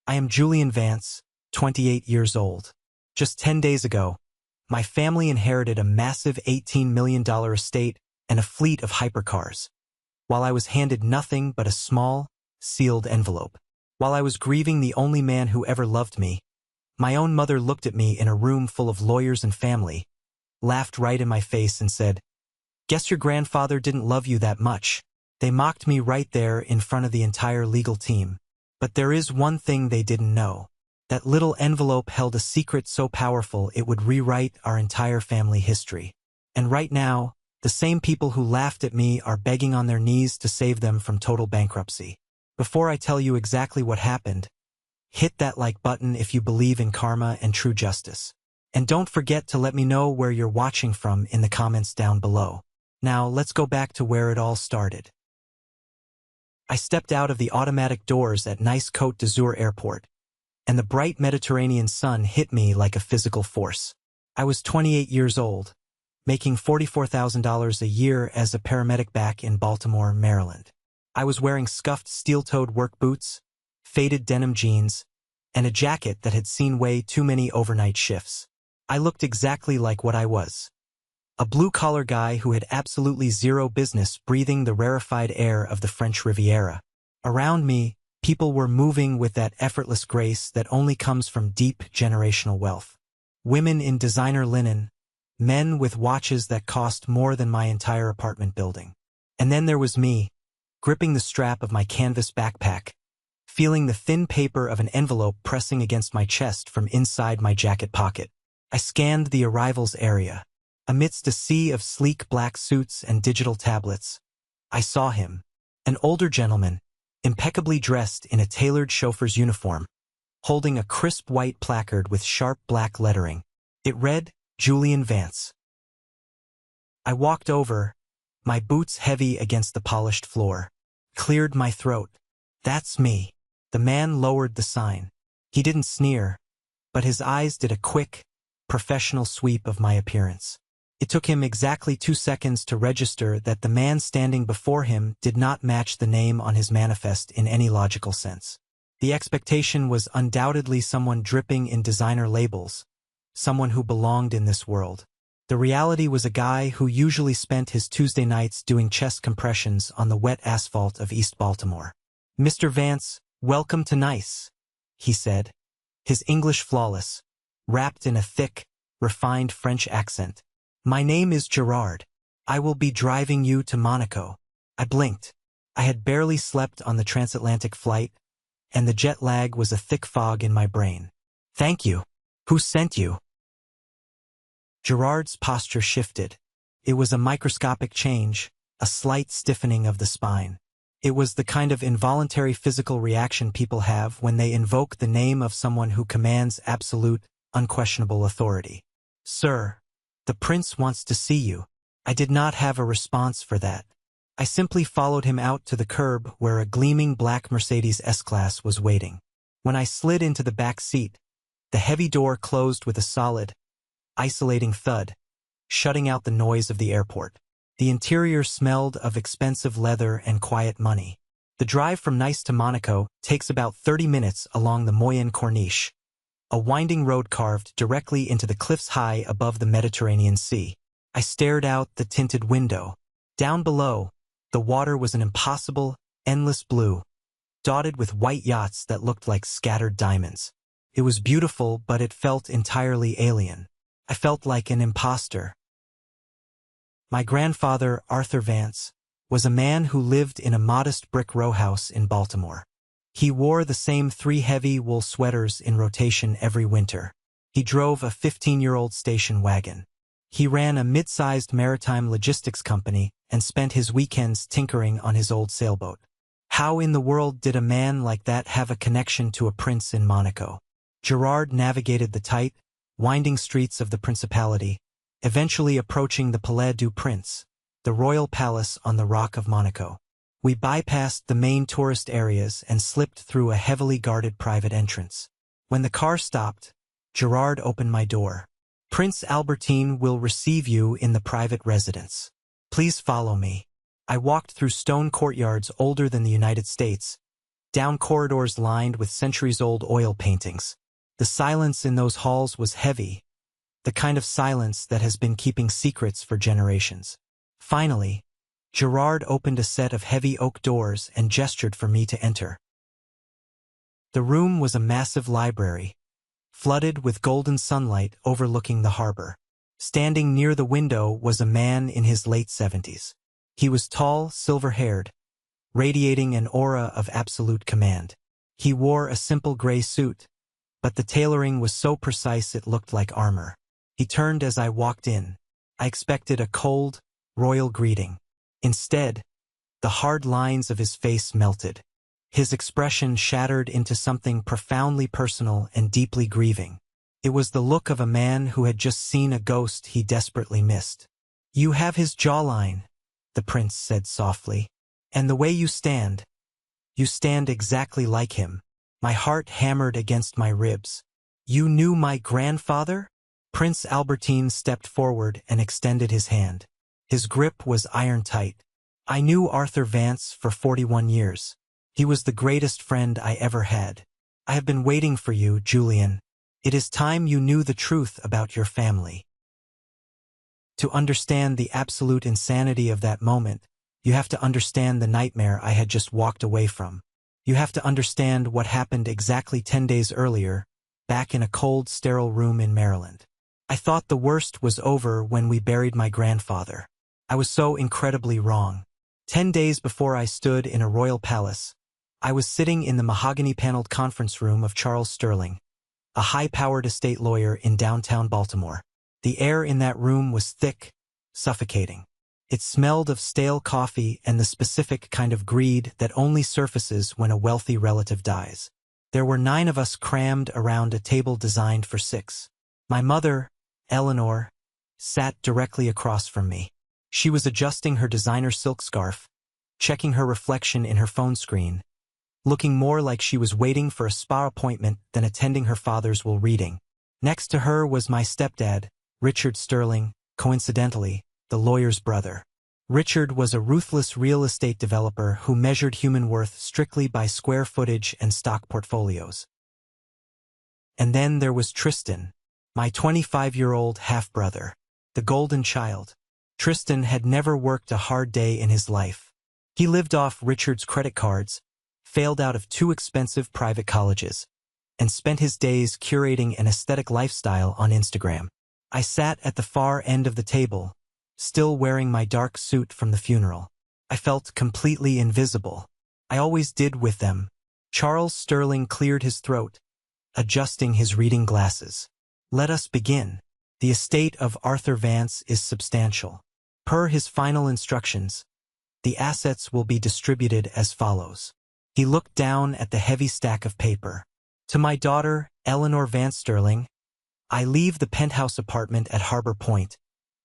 I am Julian Vance, 28 years old. Just 10 days ago, my family inherited a massive $18 million estate and a fleet of hypercars, while I was handed nothing but a small, sealed envelope. While I was grieving the only man who ever loved me, my own mother looked at me in a room full of lawyers and family, laughed right in my face and said, "Guess your grandfather didn't love you that much." They mocked me right there in front of the entire legal team. But there is one thing they didn't know. That little envelope held a secret so powerful it would rewrite our entire family history. And right now, the same people who laughed at me are begging on their knees to save them from total bankruptcy. Before I tell you exactly what happened, hit that like button if you believe in karma and true justice. And don't forget to let me know where you're watching from in the comments down below. Now, let's go back to where it all started. I stepped out of the automatic doors at Nice Côte d'Azur Airport, and the bright Mediterranean sun hit me like a physical force. I was 28 years old, making $44,000 a year as a paramedic back in Baltimore, Maryland. I was wearing scuffed steel-toed work boots, faded denim jeans, and a jacket that had seen way too many overnight shifts. I looked exactly like what I was. A blue-collar guy who had absolutely zero business breathing the rarefied air of the French Riviera. Around me, people were moving with that effortless grace that only comes from deep generational wealth. Women in designer linen, men with watches that cost more than my entire apartment building. And then there was me, gripping the strap of my canvas backpack, feeling the thin paper of an envelope pressing against my chest from inside my jacket pocket. I scanned the arrivals area. Amidst a sea of sleek black suits and digital tablets, I saw him, an older gentleman, impeccably dressed in a tailored chauffeur's uniform, holding a crisp white placard with sharp black lettering. It read, "Julian Vance." I walked over, my boots heavy against the polished floor, cleared my throat. "That's me." The man lowered the sign. He didn't sneer, but his eyes did a quick, professional sweep of my appearance. It took him exactly 2 seconds to register that the man standing before him did not match the name on his manifest in any logical sense. The expectation was undoubtedly someone dripping in designer labels, someone who belonged in this world. The reality was a guy who usually spent his Tuesday nights doing chest compressions on the wet asphalt of East Baltimore. "Mr. Vance, welcome to Nice," he said, his English flawless, wrapped in a thick, refined French accent. "My name is Gerard. I will be driving you to Monaco." I blinked. I had barely slept on the transatlantic flight, and the jet lag was a thick fog in my brain. "Thank you. Who sent you?" Gerard's posture shifted. It was a microscopic change, a slight stiffening of the spine. It was the kind of involuntary physical reaction people have when they invoke the name of someone who commands absolute, unquestionable authority. "Sir, the prince wants to see you." I did not have a response for that. I simply followed him out to the curb where a gleaming black Mercedes S-Class was waiting. When I slid into the back seat, the heavy door closed with a solid, isolating thud, shutting out the noise of the airport. The interior smelled of expensive leather and quiet money. The drive from Nice to Monaco takes about 30 minutes along the Moyen Corniche, a winding road carved directly into the cliffs high above the Mediterranean Sea. I stared out the tinted window. Down below, the water was an impossible, endless blue, dotted with white yachts that looked like scattered diamonds. It was beautiful, but it felt entirely alien. I felt like an imposter. My grandfather, Arthur Vance, was a man who lived in a modest brick row house in Baltimore. He wore the same 3 heavy wool sweaters in rotation every winter. He drove a 15-year-old station wagon. He ran a mid-sized maritime logistics company and spent his weekends tinkering on his old sailboat. How in the world did a man like that have a connection to a prince in Monaco? Gerard navigated the tight, winding streets of the principality, eventually approaching the Palais du Prince, the royal palace on the Rock of Monaco. We bypassed the main tourist areas and slipped through a heavily guarded private entrance. When the car stopped, Gerard opened my door. "Prince Albertine will receive you in the private residence. Please follow me." I walked through stone courtyards older than the United States, down corridors lined with centuries-old oil paintings. The silence in those halls was heavy, the kind of silence that has been keeping secrets for generations. Finally, Gerard opened a set of heavy oak doors and gestured for me to enter. The room was a massive library, flooded with golden sunlight overlooking the harbor. Standing near the window was a man in his late 70s. He was tall, silver-haired, radiating an aura of absolute command. He wore a simple gray suit, but the tailoring was so precise it looked like armor. He turned as I walked in. I expected a cold, royal greeting. Instead, the hard lines of his face melted. His expression shattered into something profoundly personal and deeply grieving. It was the look of a man who had just seen a ghost he desperately missed. "You have his jawline," the prince said softly. "And the way you stand exactly like him." My heart hammered against my ribs. "You knew my grandfather?" Prince Albertine stepped forward and extended his hand. His grip was iron-tight. "I knew Arthur Vance for 41 years. He was the greatest friend I ever had. I have been waiting for you, Julian. It is time you knew the truth about your family." To understand the absolute insanity of that moment, you have to understand the nightmare I had just walked away from. You have to understand what happened exactly 10 days earlier, back in a cold, sterile room in Maryland. I thought the worst was over when we buried my grandfather. I was so incredibly wrong. 10 days before I stood in a royal palace, I was sitting in the mahogany-paneled conference room of Charles Sterling, a high-powered estate lawyer in downtown Baltimore. The air in that room was thick, suffocating. It smelled of stale coffee and the specific kind of greed that only surfaces when a wealthy relative dies. There were 9 of us crammed around a table designed for 6. My mother, Eleanor, sat directly across from me. She was adjusting her designer silk scarf, checking her reflection in her phone screen, looking more like she was waiting for a spa appointment than attending her father's will reading. Next to her was my stepdad, Richard Sterling, coincidentally, the lawyer's brother. Richard was a ruthless real estate developer who measured human worth strictly by square footage and stock portfolios. And then there was Tristan, my 25-year-old half-brother, the golden child. Tristan had never worked a hard day in his life. He lived off Richard's credit cards, failed out of 2 expensive private colleges, and spent his days curating an aesthetic lifestyle on Instagram. I sat at the far end of the table, still wearing my dark suit from the funeral. I felt completely invisible. I always did with them. Charles Sterling cleared his throat, adjusting his reading glasses. "Let us begin. The estate of Arthur Vance is substantial. Per his final instructions, the assets will be distributed as follows." He looked down at the heavy stack of paper. "To my daughter, Eleanor Vance Sterling, I leave the penthouse apartment at Harbor Point,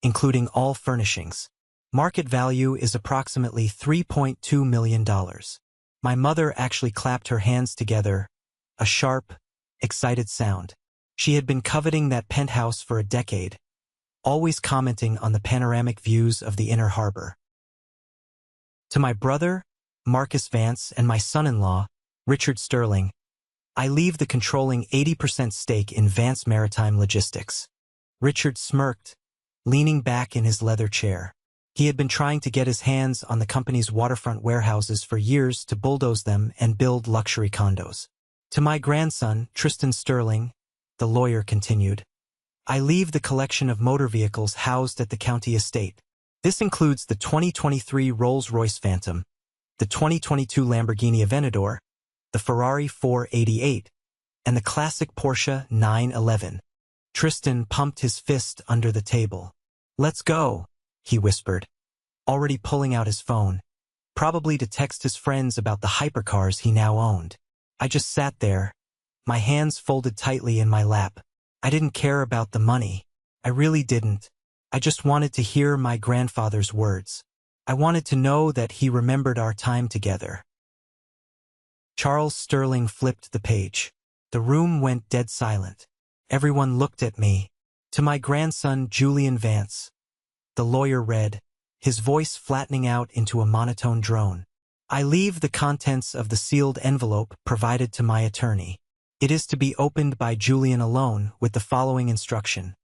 including all furnishings. Market value is approximately $3.2 million. My mother actually clapped her hands together, a sharp, excited sound. She had been coveting that penthouse for a decade, always commenting on the panoramic views of the inner harbor. To my brother, Marcus Vance, and my son-in-law, Richard Sterling, I leave the controlling 80% stake in Vance Maritime Logistics." Richard smirked, leaning back in his leather chair. He had been trying to get his hands on the company's waterfront warehouses for years to bulldoze them and build luxury condos. "To my grandson, Tristan Sterling," the lawyer continued, "I leave the collection of motor vehicles housed at the county estate. This includes the 2023 Rolls-Royce Phantom, the 2022 Lamborghini Aventador, the Ferrari 488, and the classic Porsche 911. Tristan pumped his fist under the table. "Let's go," he whispered, already pulling out his phone, probably to text his friends about the hypercars he now owned. I just sat there, my hands folded tightly in my lap. I didn't care about the money. I really didn't. I just wanted to hear my grandfather's words. I wanted to know that he remembered our time together. Charles Sterling flipped the page. The room went dead silent. Everyone looked at me. "To my grandson, Julian Vance," the lawyer read, his voice flattening out into a monotone drone. I leave the contents of the sealed envelope provided to my attorney. It is to be opened by Julian alone with the following instruction.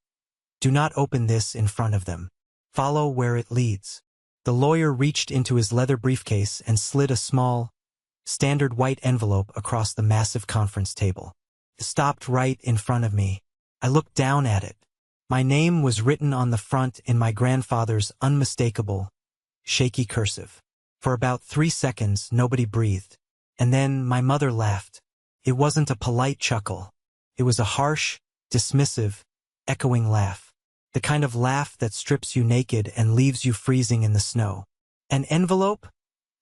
Do not open this in front of them. Follow where it leads. The lawyer reached into his leather briefcase and slid a small, standard white envelope across the massive conference table. It stopped right in front of me. I looked down at it. My name was written on the front in my grandfather's unmistakable, shaky cursive. For about 3 seconds, nobody breathed. And then my mother laughed. It wasn't a polite chuckle. It was a harsh, dismissive, echoing laugh. The kind of laugh that strips you naked and leaves you freezing in the snow. An envelope?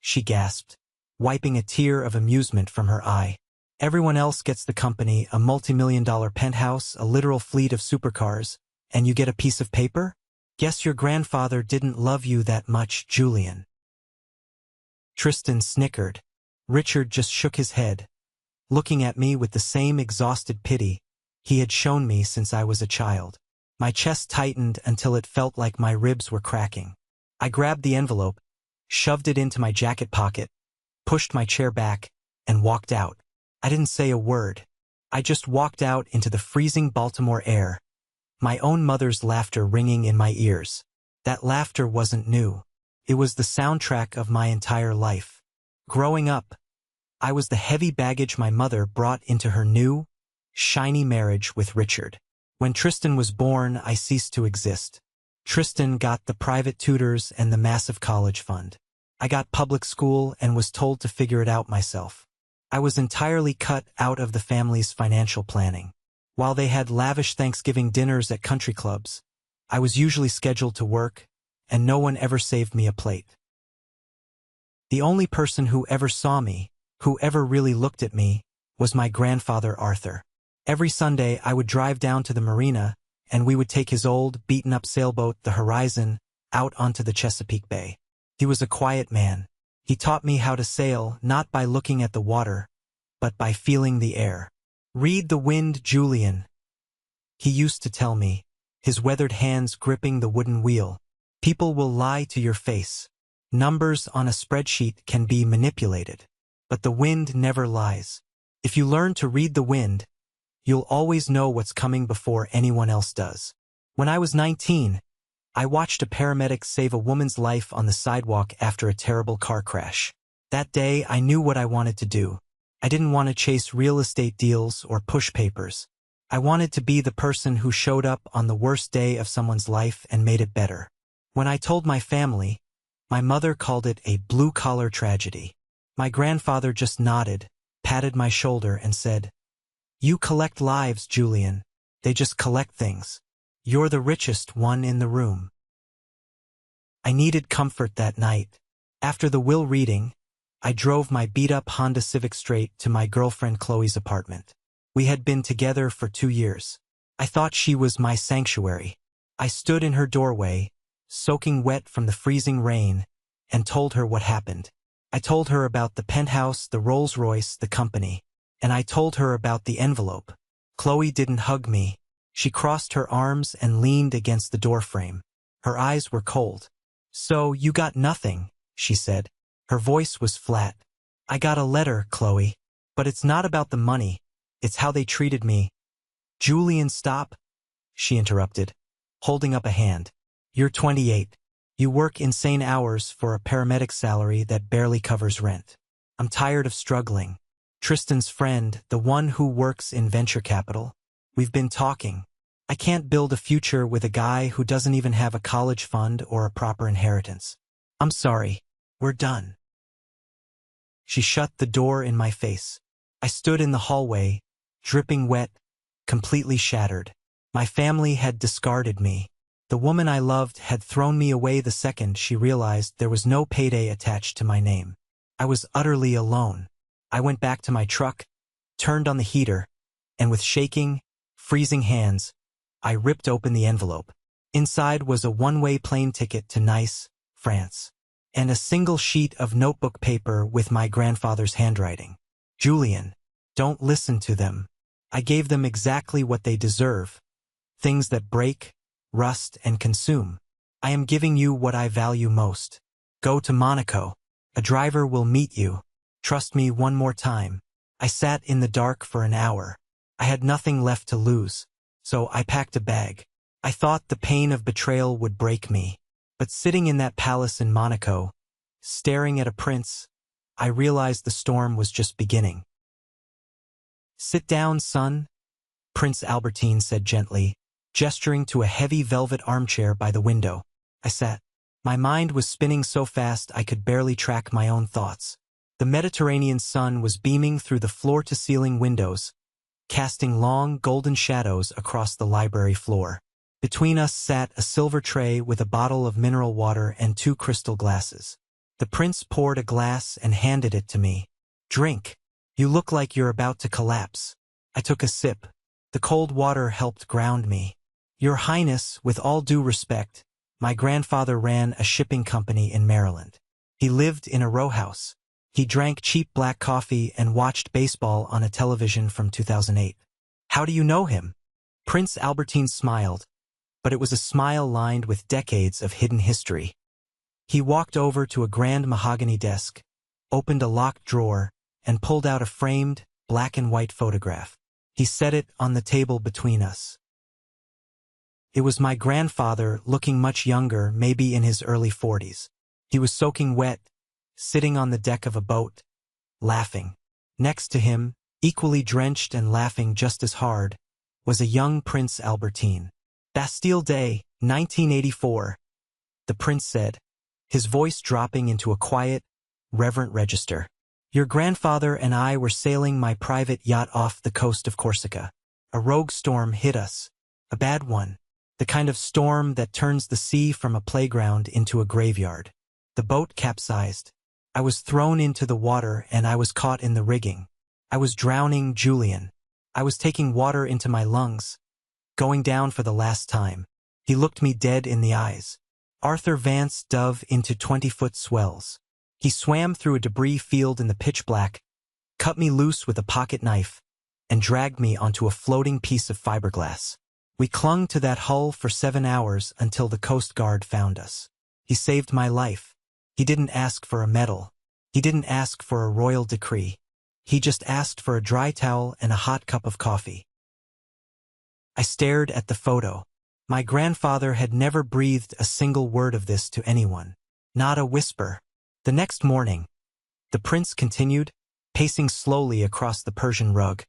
She gasped, wiping a tear of amusement from her eye. Everyone else gets the company, a multi-million-dollar penthouse, a literal fleet of supercars, and you get a piece of paper? Guess your grandfather didn't love you that much, Julian. Tristan snickered. Richard just shook his head, looking at me with the same exhausted pity he had shown me since I was a child. My chest tightened until it felt like my ribs were cracking. I grabbed the envelope, shoved it into my jacket pocket, pushed my chair back, and walked out. I didn't say a word. I just walked out into the freezing Baltimore air, my own mother's laughter ringing in my ears. That laughter wasn't new. It was the soundtrack of my entire life. Growing up, I was the heavy baggage my mother brought into her new, shiny marriage with Richard. When Tristan was born, I ceased to exist. Tristan got the private tutors and the massive college fund. I got public school and was told to figure it out myself. I was entirely cut out of the family's financial planning. While they had lavish Thanksgiving dinners at country clubs, I was usually scheduled to work, and no one ever saved me a plate. The only person who ever saw me, who ever really looked at me, was my grandfather Arthur. Every Sunday I would drive down to the marina, and we would take his old, beaten-up sailboat, the Horizon, out onto the Chesapeake Bay. He was a quiet man. He taught me how to sail not by looking at the water, but by feeling the air. Read the wind, Julian, he used to tell me, his weathered hands gripping the wooden wheel. People will lie to your face. Numbers on a spreadsheet can be manipulated, but the wind never lies. If you learn to read the wind, you'll always know what's coming before anyone else does. When I was 19, I watched a paramedic save a woman's life on the sidewalk after a terrible car crash. That day, I knew what I wanted to do. I didn't want to chase real estate deals or push papers. I wanted to be the person who showed up on the worst day of someone's life and made it better. When I told my family, my mother called it a blue-collar tragedy. My grandfather just nodded, patted my shoulder, and said, "You collect lives, Julian. They just collect things. You're the richest one in the room." I needed comfort that night. After the will reading, I drove my beat-up Honda Civic straight to my girlfriend Chloe's apartment. We had been together for 2 years. I thought she was my sanctuary. I stood in her doorway, soaking wet from the freezing rain, and told her what happened. I told her about the penthouse, the Rolls-Royce, the company, and I told her about the envelope. Chloe didn't hug me. She crossed her arms and leaned against the doorframe. Her eyes were cold. "So you got nothing," she said. Her voice was flat. "I got a letter, Chloe. But it's not about the money. It's how they treated me." "Julian, stop," she interrupted, holding up a hand. "You're 28. You work insane hours for a paramedic salary that barely covers rent. I'm tired of struggling. Tristan's friend, the one who works in venture capital, we've been talking. I can't build a future with a guy who doesn't even have a college fund or a proper inheritance. I'm sorry. We're done." She shut the door in my face. I stood in the hallway, dripping wet, completely shattered. My family had discarded me. The woman I loved had thrown me away the second she realized there was no payday attached to my name. I was utterly alone. I went back to my truck, turned on the heater, and with shaking, freezing hands, I ripped open the envelope. Inside was a one-way plane ticket to Nice, France, and a single sheet of notebook paper with my grandfather's handwriting. "Julian, don't listen to them. I gave them exactly what they deserve. Things that break, rust, and consume. I am giving you what I value most. Go to Monaco. A driver will meet you. Trust me one more time. I sat in the dark for an hour. I had nothing left to lose, so I packed a bag. I thought the pain of betrayal would break me. But sitting in that palace in Monaco, staring at a prince, I realized the storm was just beginning. "Sit down, son," Prince Albertine said gently, gesturing to a heavy velvet armchair by the window. I sat. My mind was spinning so fast I could barely track my own thoughts. The Mediterranean sun was beaming through the floor-to-ceiling windows, casting long, golden shadows across the library floor. Between us sat a silver tray with a bottle of mineral water and 2 crystal glasses. The prince poured a glass and handed it to me. "Drink. You look like you're about to collapse." I took a sip. The cold water helped ground me. "Your Highness, with all due respect, my grandfather ran a shipping company in Maryland. He lived in a row house. He drank cheap black coffee and watched baseball on a television from 2008. "How do you know him?" Prince Albertine smiled, but it was a smile lined with decades of hidden history. He walked over to a grand mahogany desk, opened a locked drawer, and pulled out a framed, black and white photograph. He set it on the table between us. It was my grandfather, looking much younger, maybe in his early 40s. He was soaking wet, sitting on the deck of a boat, laughing. Next to him, equally drenched and laughing just as hard, was a young Prince Albertine. "Bastille Day, 1984, the prince said, his voice dropping into a quiet, reverent register. "Your grandfather and I were sailing my private yacht off the coast of Corsica. A rogue storm hit us, a bad one, the kind of storm that turns the sea from a playground into a graveyard. The boat capsized. I was thrown into the water and I was caught in the rigging. I was drowning, Julian. I was taking water into my lungs, going down for the last time." He looked me dead in the eyes. Arthur Vance dove into 20-foot swells. He swam through a debris field in the pitch black, cut me loose with a pocket knife, and dragged me onto a floating piece of fiberglass. We clung to that hull for 7 hours until the Coast Guard found us. He saved my life. He didn't ask for a medal. He didn't ask for a royal decree. He just asked for a dry towel and a hot cup of coffee. I stared at the photo. My grandfather had never breathed a single word of this to anyone. Not a whisper. The next morning, the prince continued, pacing slowly across the Persian rug.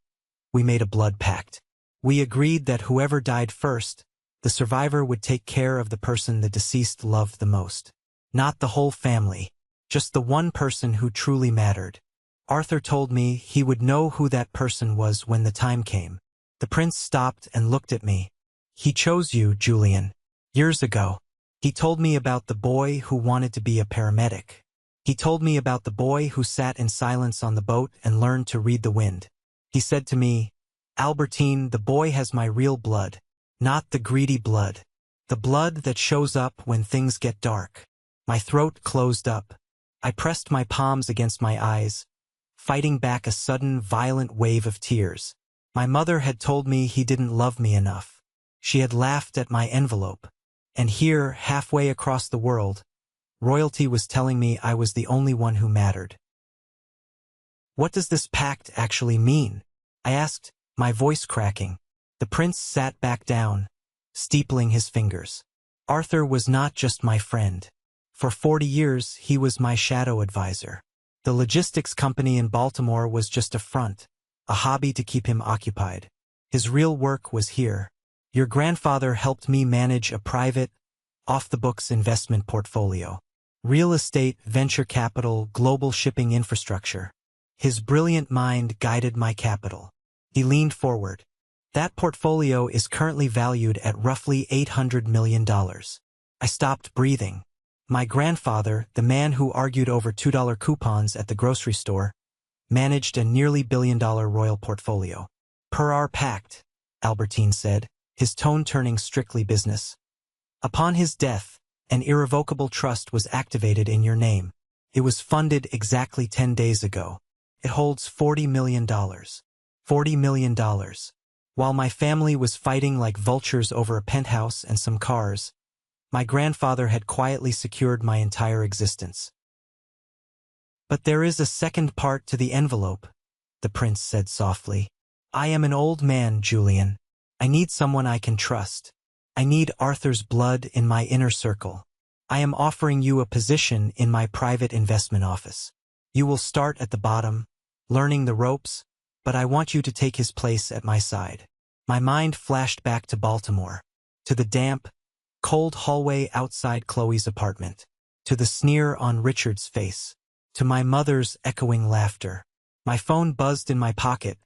We made a blood pact. We agreed that whoever died first, the survivor would take care of the person the deceased loved the most. Not the whole family, just the one person who truly mattered. Arthur told me he would know who that person was when the time came. The prince stopped and looked at me. "He chose you, Julian. Years ago. He told me about the boy who wanted to be a paramedic. He told me about the boy who sat in silence on the boat and learned to read the wind. He said to me, 'Albertine, the boy has my real blood, not the greedy blood. The blood that shows up when things get dark.'" My throat closed up. I pressed my palms against my eyes, fighting back a sudden, violent wave of tears. My mother had told me he didn't love me enough. She had laughed at my envelope. And here, halfway across the world, royalty was telling me I was the only one who mattered. "What does this pact actually mean?" I asked, my voice cracking. The prince sat back down, steepling his fingers. "Arthur was not just my friend. For 40 years, he was my shadow advisor. The logistics company in Baltimore was just a front, a hobby to keep him occupied. His real work was here. Your grandfather helped me manage a private, off-the-books investment portfolio. Real estate, venture capital, global shipping infrastructure. His brilliant mind guided my capital." He leaned forward. "That portfolio is currently valued at roughly $800 million. I stopped breathing. My grandfather, the man who argued over $2 coupons at the grocery store, managed a nearly billion-dollar royal portfolio. Per our pact, Albertine said, his tone turning strictly business. Upon his death, an irrevocable trust was activated in your name. It was funded exactly 10 days ago. It holds $40 million. $40 million. While my family was fighting like vultures over a penthouse and some cars, my grandfather had quietly secured my entire existence. But there is a second part to the envelope, the prince said softly. I am an old man, Julian. I need someone I can trust. I need Arthur's blood in my inner circle. I am offering you a position in my private investment office. You will start at the bottom, learning the ropes, but I want you to take his place at my side. My mind flashed back to Baltimore, to the damp, cold hallway outside Chloe's apartment, to the sneer on Richard's face, to my mother's echoing laughter. My phone buzzed in my pocket,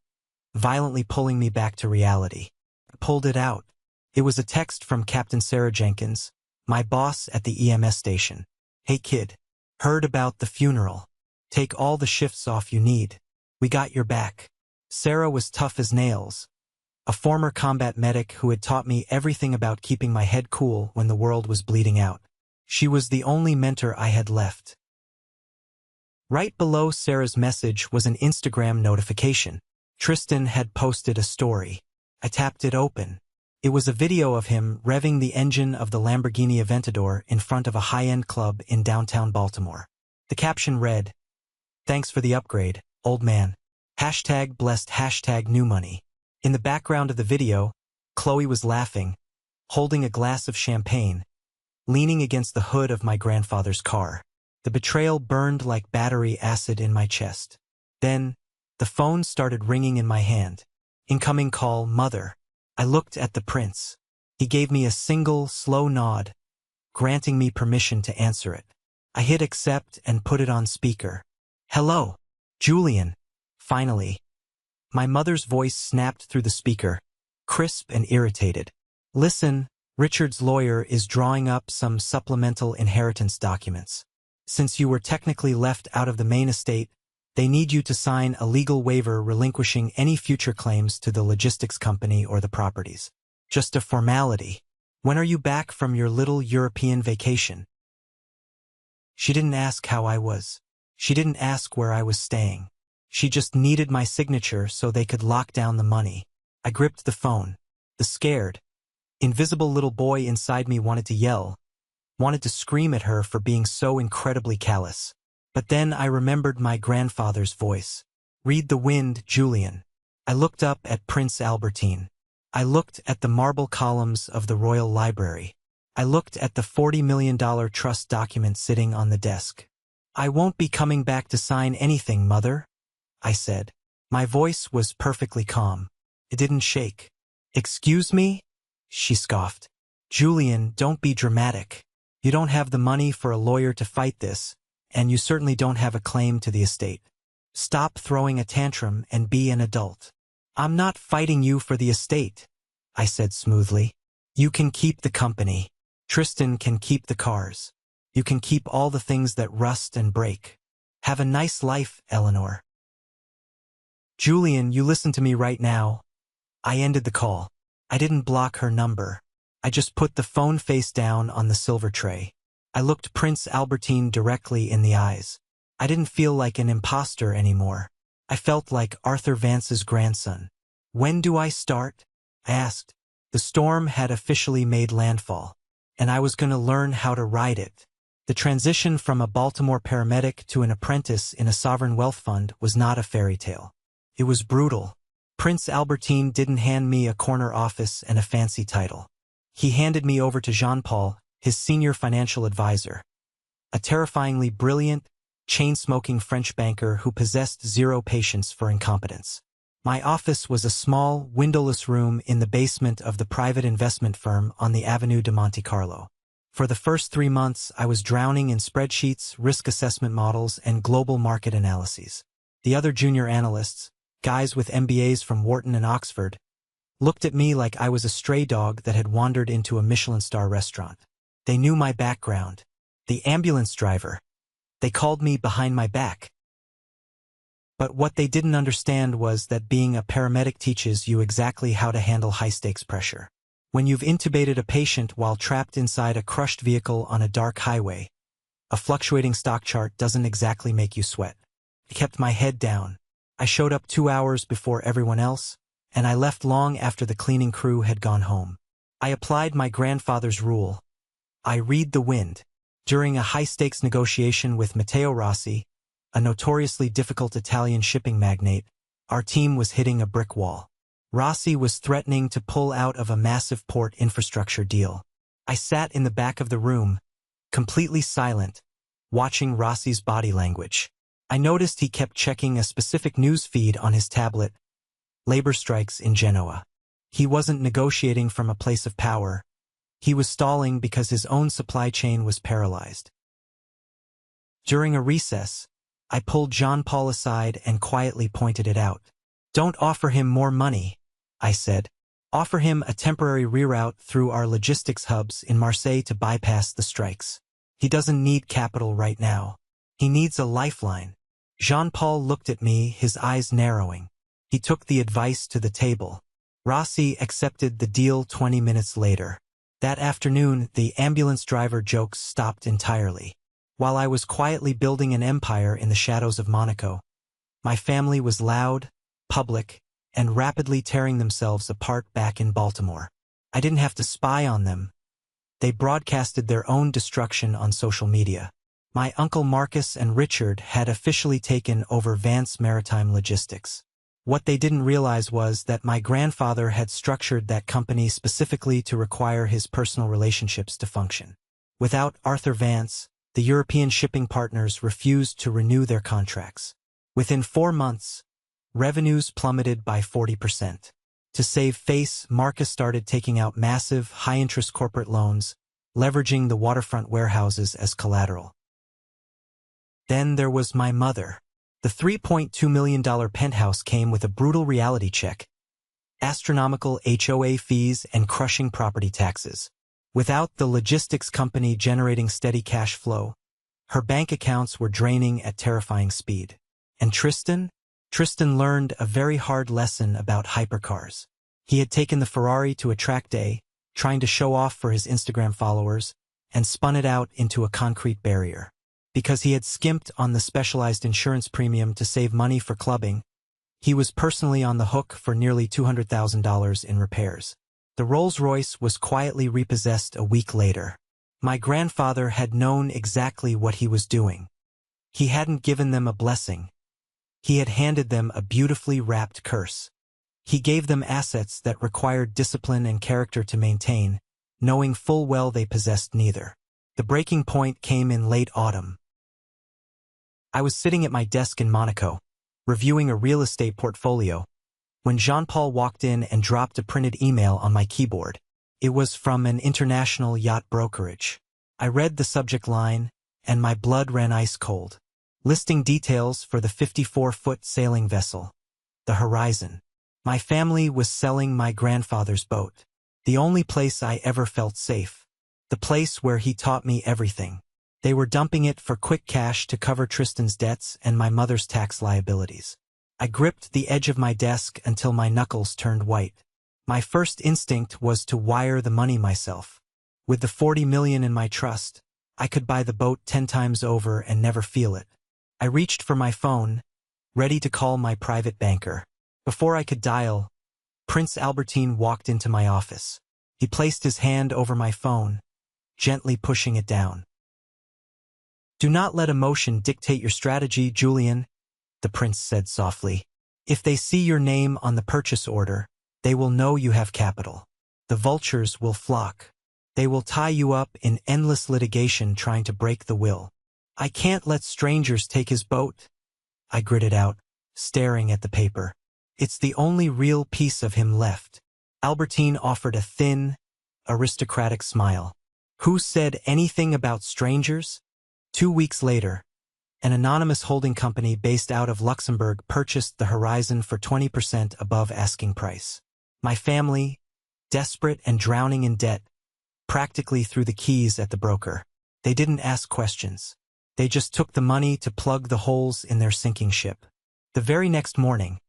violently pulling me back to reality. I pulled it out. It was a text from Captain Sarah Jenkins, my boss at the EMS station. Hey kid, heard about the funeral. Take all the shifts off you need. We got your back. Sarah was tough as nails, a former combat medic who had taught me everything about keeping my head cool when the world was bleeding out. She was the only mentor I had left. Right below Sarah's message was an Instagram notification. Tristan had posted a story. I tapped it open. It was a video of him revving the engine of the Lamborghini Aventador in front of a high-end club in downtown Baltimore. The caption read, "Thanks for the upgrade, old man. Hashtag blessed, hashtag new money." In the background of the video, Chloe was laughing, holding a glass of champagne, leaning against the hood of my grandfather's car. The betrayal burned like battery acid in my chest. Then, the phone started ringing in my hand. Incoming call, mother. I looked at the prince. He gave me a single, slow nod, granting me permission to answer it. I hit accept and put it on speaker. Hello, Julian. Finally. My mother's voice snapped through the speaker, crisp and irritated. Listen, Richard's lawyer is drawing up some supplemental inheritance documents. Since you were technically left out of the main estate, they need you to sign a legal waiver relinquishing any future claims to the logistics company or the properties. Just a formality. When are you back from your little European vacation? She didn't ask how I was. She didn't ask where I was staying. She just needed my signature so they could lock down the money. I gripped the phone. The scared, invisible little boy inside me wanted to yell, wanted to scream at her for being so incredibly callous. But then I remembered my grandfather's voice. Read the wind, Julian. I looked up at Prince Albertine. I looked at the marble columns of the Royal Library. I looked at the $40 million trust document sitting on the desk. I won't be coming back to sign anything, mother, I said. My voice was perfectly calm. It didn't shake. Excuse me? She scoffed. Julian, don't be dramatic. You don't have the money for a lawyer to fight this, and you certainly don't have a claim to the estate. Stop throwing a tantrum and be an adult. I'm not fighting you for the estate, I said smoothly. You can keep the company. Tristan can keep the cars. You can keep all the things that rust and break. Have a nice life, Eleanor. Julian, you listen to me right now. I ended the call. I didn't block her number. I just put the phone face down on the silver tray. I looked Prince Albertine directly in the eyes. I didn't feel like an imposter anymore. I felt like Arthur Vance's grandson. When do I start? I asked. The storm had officially made landfall, and I was going to learn how to ride it. The transition from a Baltimore paramedic to an apprentice in a sovereign wealth fund was not a fairy tale. It was brutal. Prince Albertine didn't hand me a corner office and a fancy title. He handed me over to Jean-Paul, his senior financial advisor, a terrifyingly brilliant, chain-smoking French banker who possessed zero patience for incompetence. My office was a small, windowless room in the basement of the private investment firm on the Avenue de Monte Carlo. For the first 3 months, I was drowning in spreadsheets, risk assessment models, and global market analyses. The other junior analysts, guys with MBAs from Wharton and Oxford, looked at me like I was a stray dog that had wandered into a Michelin star restaurant. They knew my background. The ambulance driver. They called me behind my back. But what they didn't understand was that being a paramedic teaches you exactly how to handle high-stakes pressure. When you've intubated a patient while trapped inside a crushed vehicle on a dark highway, a fluctuating stock chart doesn't exactly make you sweat. I kept my head down. I showed up 2 hours before everyone else, and I left long after the cleaning crew had gone home. I applied my grandfather's rule. I read the wind. During a high-stakes negotiation with Matteo Rossi, a notoriously difficult Italian shipping magnate, our team was hitting a brick wall. Rossi was threatening to pull out of a massive port infrastructure deal. I sat in the back of the room, completely silent, watching Rossi's body language. I noticed he kept checking a specific news feed on his tablet: labor strikes in Genoa. He wasn't negotiating from a place of power. He was stalling because his own supply chain was paralyzed. During a recess, I pulled Jean-Paul aside and quietly pointed it out. "Don't offer him more money," I said. "Offer him a temporary reroute through our logistics hubs in Marseille to bypass the strikes. He doesn't need capital right now. He needs a lifeline." Jean-Paul looked at me, his eyes narrowing. He took the advice to the table. Rossi accepted the deal 20 minutes later. That afternoon, the ambulance driver jokes stopped entirely. While I was quietly building an empire in the shadows of Monaco, my family was loud, public, and rapidly tearing themselves apart back in Baltimore. I didn't have to spy on them. They broadcasted their own destruction on social media. My Uncle Marcus and Richard had officially taken over Vance Maritime Logistics. What they didn't realize was that my grandfather had structured that company specifically to require his personal relationships to function. Without Arthur Vance, the European shipping partners refused to renew their contracts. Within 4 months, revenues plummeted by 40%. To save face, Marcus started taking out massive, high-interest corporate loans, leveraging the waterfront warehouses as collateral. Then there was my mother. The $3.2 million penthouse came with a brutal reality check, astronomical HOA fees, and crushing property taxes. Without the logistics company generating steady cash flow, her bank accounts were draining at terrifying speed. And Tristan learned a very hard lesson about hypercars. He had taken the Ferrari to a track day, trying to show off for his Instagram followers, and spun it out into a concrete barrier. Because he had skimped on the specialized insurance premium to save money for clubbing, he was personally on the hook for nearly $200,000 in repairs. The Rolls-Royce was quietly repossessed a week later. My grandfather had known exactly what he was doing. He hadn't given them a blessing. He had handed them a beautifully wrapped curse. He gave them assets that required discipline and character to maintain, knowing full well they possessed neither. The breaking point came in late autumn. I was sitting at my desk in Monaco, reviewing a real estate portfolio, when Jean-Paul walked in and dropped a printed email on my keyboard. It was from an international yacht brokerage. I read the subject line, and my blood ran ice cold. Listing details for the 54-foot sailing vessel, the Horizon. My family was selling my grandfather's boat, the only place I ever felt safe, the place where he taught me everything. They were dumping it for quick cash to cover Tristan's debts and my mother's tax liabilities. I gripped the edge of my desk until my knuckles turned white. My first instinct was to wire the money myself. With the $40 million in my trust, I could buy the boat 10 times over and never feel it. I reached for my phone, ready to call my private banker. Before I could dial, Prince Albertine walked into my office. He placed his hand over my phone, gently pushing it down. "Do not let emotion dictate your strategy, Julian," the prince said softly. "If they see your name on the purchase order, they will know you have capital. The vultures will flock. They will tie you up in endless litigation trying to break the will." "I can't let strangers take his boat," I gritted out, staring at the paper. "It's the only real piece of him left." Albertine offered a thin, aristocratic smile. "Who said anything about strangers?" 2 weeks later, an anonymous holding company based out of Luxembourg purchased the Horizon for 20% above asking price. My family, desperate and drowning in debt, practically threw the keys at the broker. They didn't ask questions. They just took the money to plug the holes in their sinking ship. The very next morning,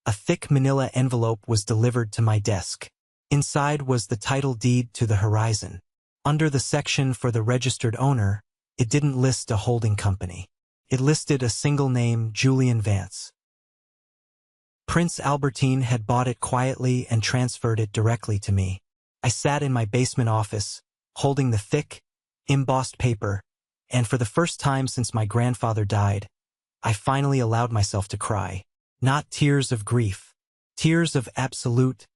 a thick manila envelope was delivered to my desk. Inside was the title deed to the Horizon. Under the section for the registered owner, it didn't list a holding company. It listed a single name, Julian Vance. Prince Albertine had bought it quietly and transferred it directly to me. I sat in my basement office, holding the thick, embossed paper, and for the first time since my grandfather died, I finally allowed myself to cry. Not tears of grief. Tears of absolute,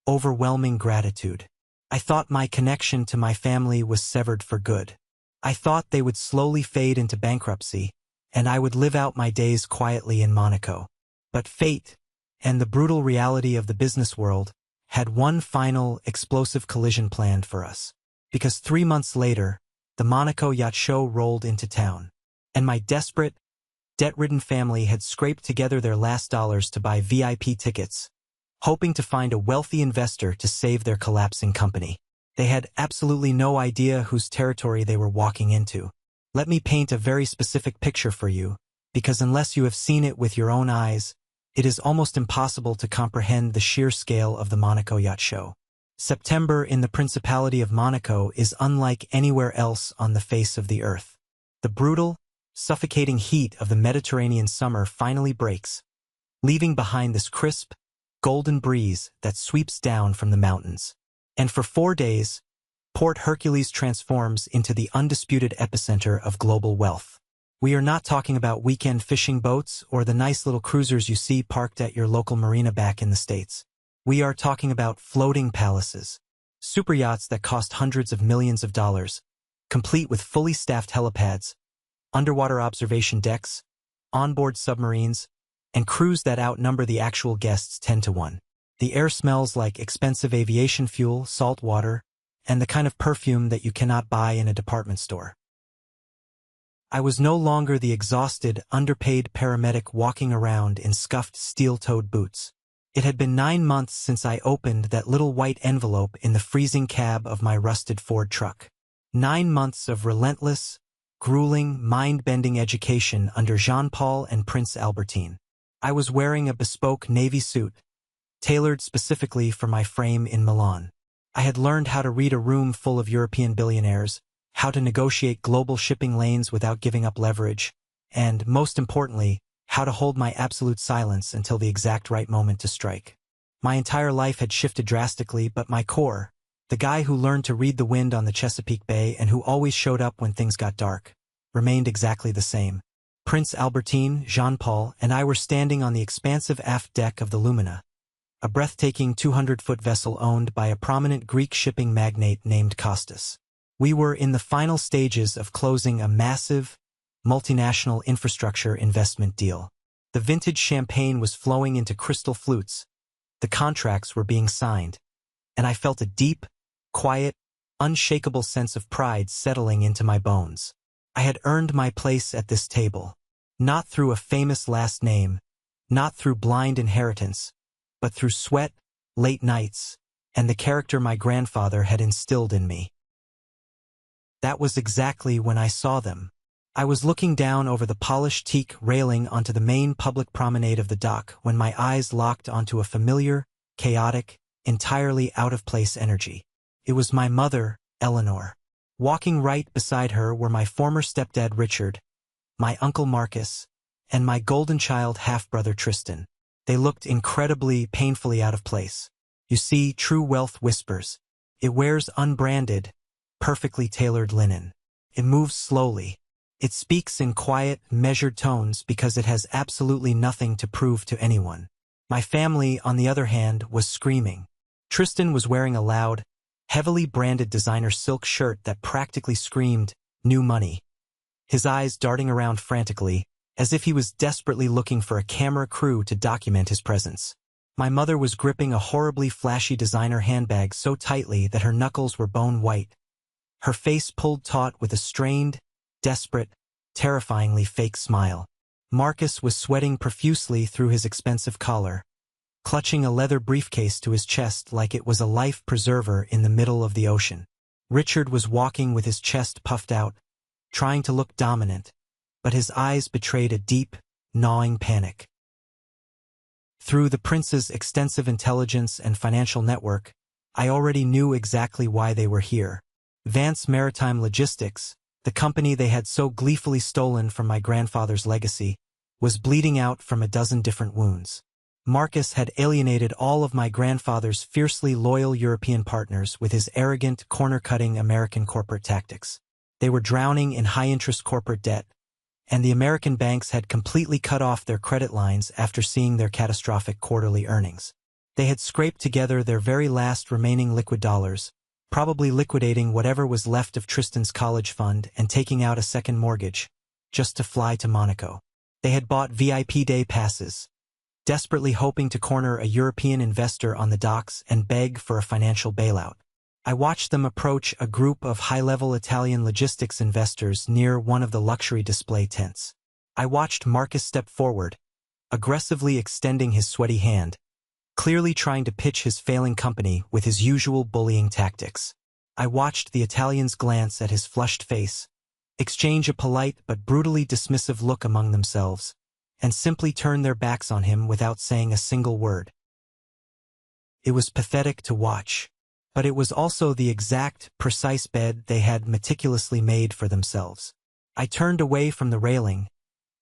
overwhelming gratitude. I thought my connection to my family was severed for good. I thought they would slowly fade into bankruptcy, and I would live out my days quietly in Monaco. But fate, and the brutal reality of the business world, had one final, explosive collision planned for us. Because 3 months later, the Monaco Yacht Show rolled into town, and my desperate, debt-ridden family had scraped together their last dollars to buy VIP tickets, hoping to find a wealthy investor to save their collapsing company. They had absolutely no idea whose territory they were walking into. Let me paint a very specific picture for you, because unless you have seen it with your own eyes, it is almost impossible to comprehend the sheer scale of the Monaco Yacht Show. September in the Principality of Monaco is unlike anywhere else on the face of the earth. The brutal, suffocating heat of the Mediterranean summer finally breaks, leaving behind this crisp, golden breeze that sweeps down from the mountains. And for 4 days, Port Hercules transforms into the undisputed epicenter of global wealth. We are not talking about weekend fishing boats or the nice little cruisers you see parked at your local marina back in the States. We are talking about floating palaces, super yachts that cost hundreds of millions of dollars, complete with fully staffed helipads, underwater observation decks, onboard submarines, and crews that outnumber the actual guests 10 to 1. The air smells like expensive aviation fuel, salt water, and the kind of perfume that you cannot buy in a department store. I was no longer the exhausted, underpaid paramedic walking around in scuffed steel-toed boots. It had been 9 months since I opened that little white envelope in the freezing cab of my rusted Ford truck. 9 months of relentless, grueling, mind-bending education under Jean-Paul and Prince Albertine. I was wearing a bespoke navy suit, tailored specifically for my frame in Milan. I had learned how to read a room full of European billionaires, how to negotiate global shipping lanes without giving up leverage, and, most importantly, how to hold my absolute silence until the exact right moment to strike. My entire life had shifted drastically, but my core, the guy who learned to read the wind on the Chesapeake Bay and who always showed up when things got dark, remained exactly the same. Prince Albertine, Jean-Paul, and I were standing on the expansive aft deck of the Lumina, a breathtaking 200-foot vessel owned by a prominent Greek shipping magnate named Kostas. We were in the final stages of closing a massive, multinational infrastructure investment deal. The vintage champagne was flowing into crystal flutes, the contracts were being signed, and I felt a deep, quiet, unshakable sense of pride settling into my bones. I had earned my place at this table, not through a famous last name, not through blind inheritance, but through sweat, late nights, and the character my grandfather had instilled in me. That was exactly when I saw them. I was looking down over the polished teak railing onto the main public promenade of the dock when my eyes locked onto a familiar, chaotic, entirely out-of-place energy. It was my mother, Eleanor. Walking right beside her were my former stepdad Richard, my uncle Marcus, and my golden child half-brother Tristan. They looked incredibly, painfully out of place. You see, true wealth whispers. It wears unbranded, perfectly tailored linen. It moves slowly. It speaks in quiet, measured tones because it has absolutely nothing to prove to anyone. My family, on the other hand, was screaming. Tristan was wearing a loud, heavily branded designer silk shirt that practically screamed, "New money." His eyes darting around frantically, as if he was desperately looking for a camera crew to document his presence. My mother was gripping a horribly flashy designer handbag so tightly that her knuckles were bone white, her face pulled taut with a strained, desperate, terrifyingly fake smile. Marcus was sweating profusely through his expensive collar, clutching a leather briefcase to his chest like it was a life preserver in the middle of the ocean. Richard was walking with his chest puffed out, trying to look dominant, but his eyes betrayed a deep, gnawing panic. Through the prince's extensive intelligence and financial network, I already knew exactly why they were here. Vance Maritime Logistics, the company they had so gleefully stolen from my grandfather's legacy, was bleeding out from a dozen different wounds. Marcus had alienated all of my grandfather's fiercely loyal European partners with his arrogant, corner-cutting American corporate tactics. They were drowning in high-interest corporate debt, and the American banks had completely cut off their credit lines after seeing their catastrophic quarterly earnings. They had scraped together their very last remaining liquid dollars, probably liquidating whatever was left of Tristan's college fund and taking out a second mortgage, just to fly to Monaco. They had bought VIP day passes, desperately hoping to corner a European investor on the docks and beg for a financial bailout. I watched them approach a group of high-level Italian logistics investors near one of the luxury display tents. I watched Marcus step forward, aggressively extending his sweaty hand, clearly trying to pitch his failing company with his usual bullying tactics. I watched the Italians glance at his flushed face, exchange a polite but brutally dismissive look among themselves, and simply turn their backs on him without saying a single word. It was pathetic to watch, but it was also the exact, precise bed they had meticulously made for themselves. I turned away from the railing,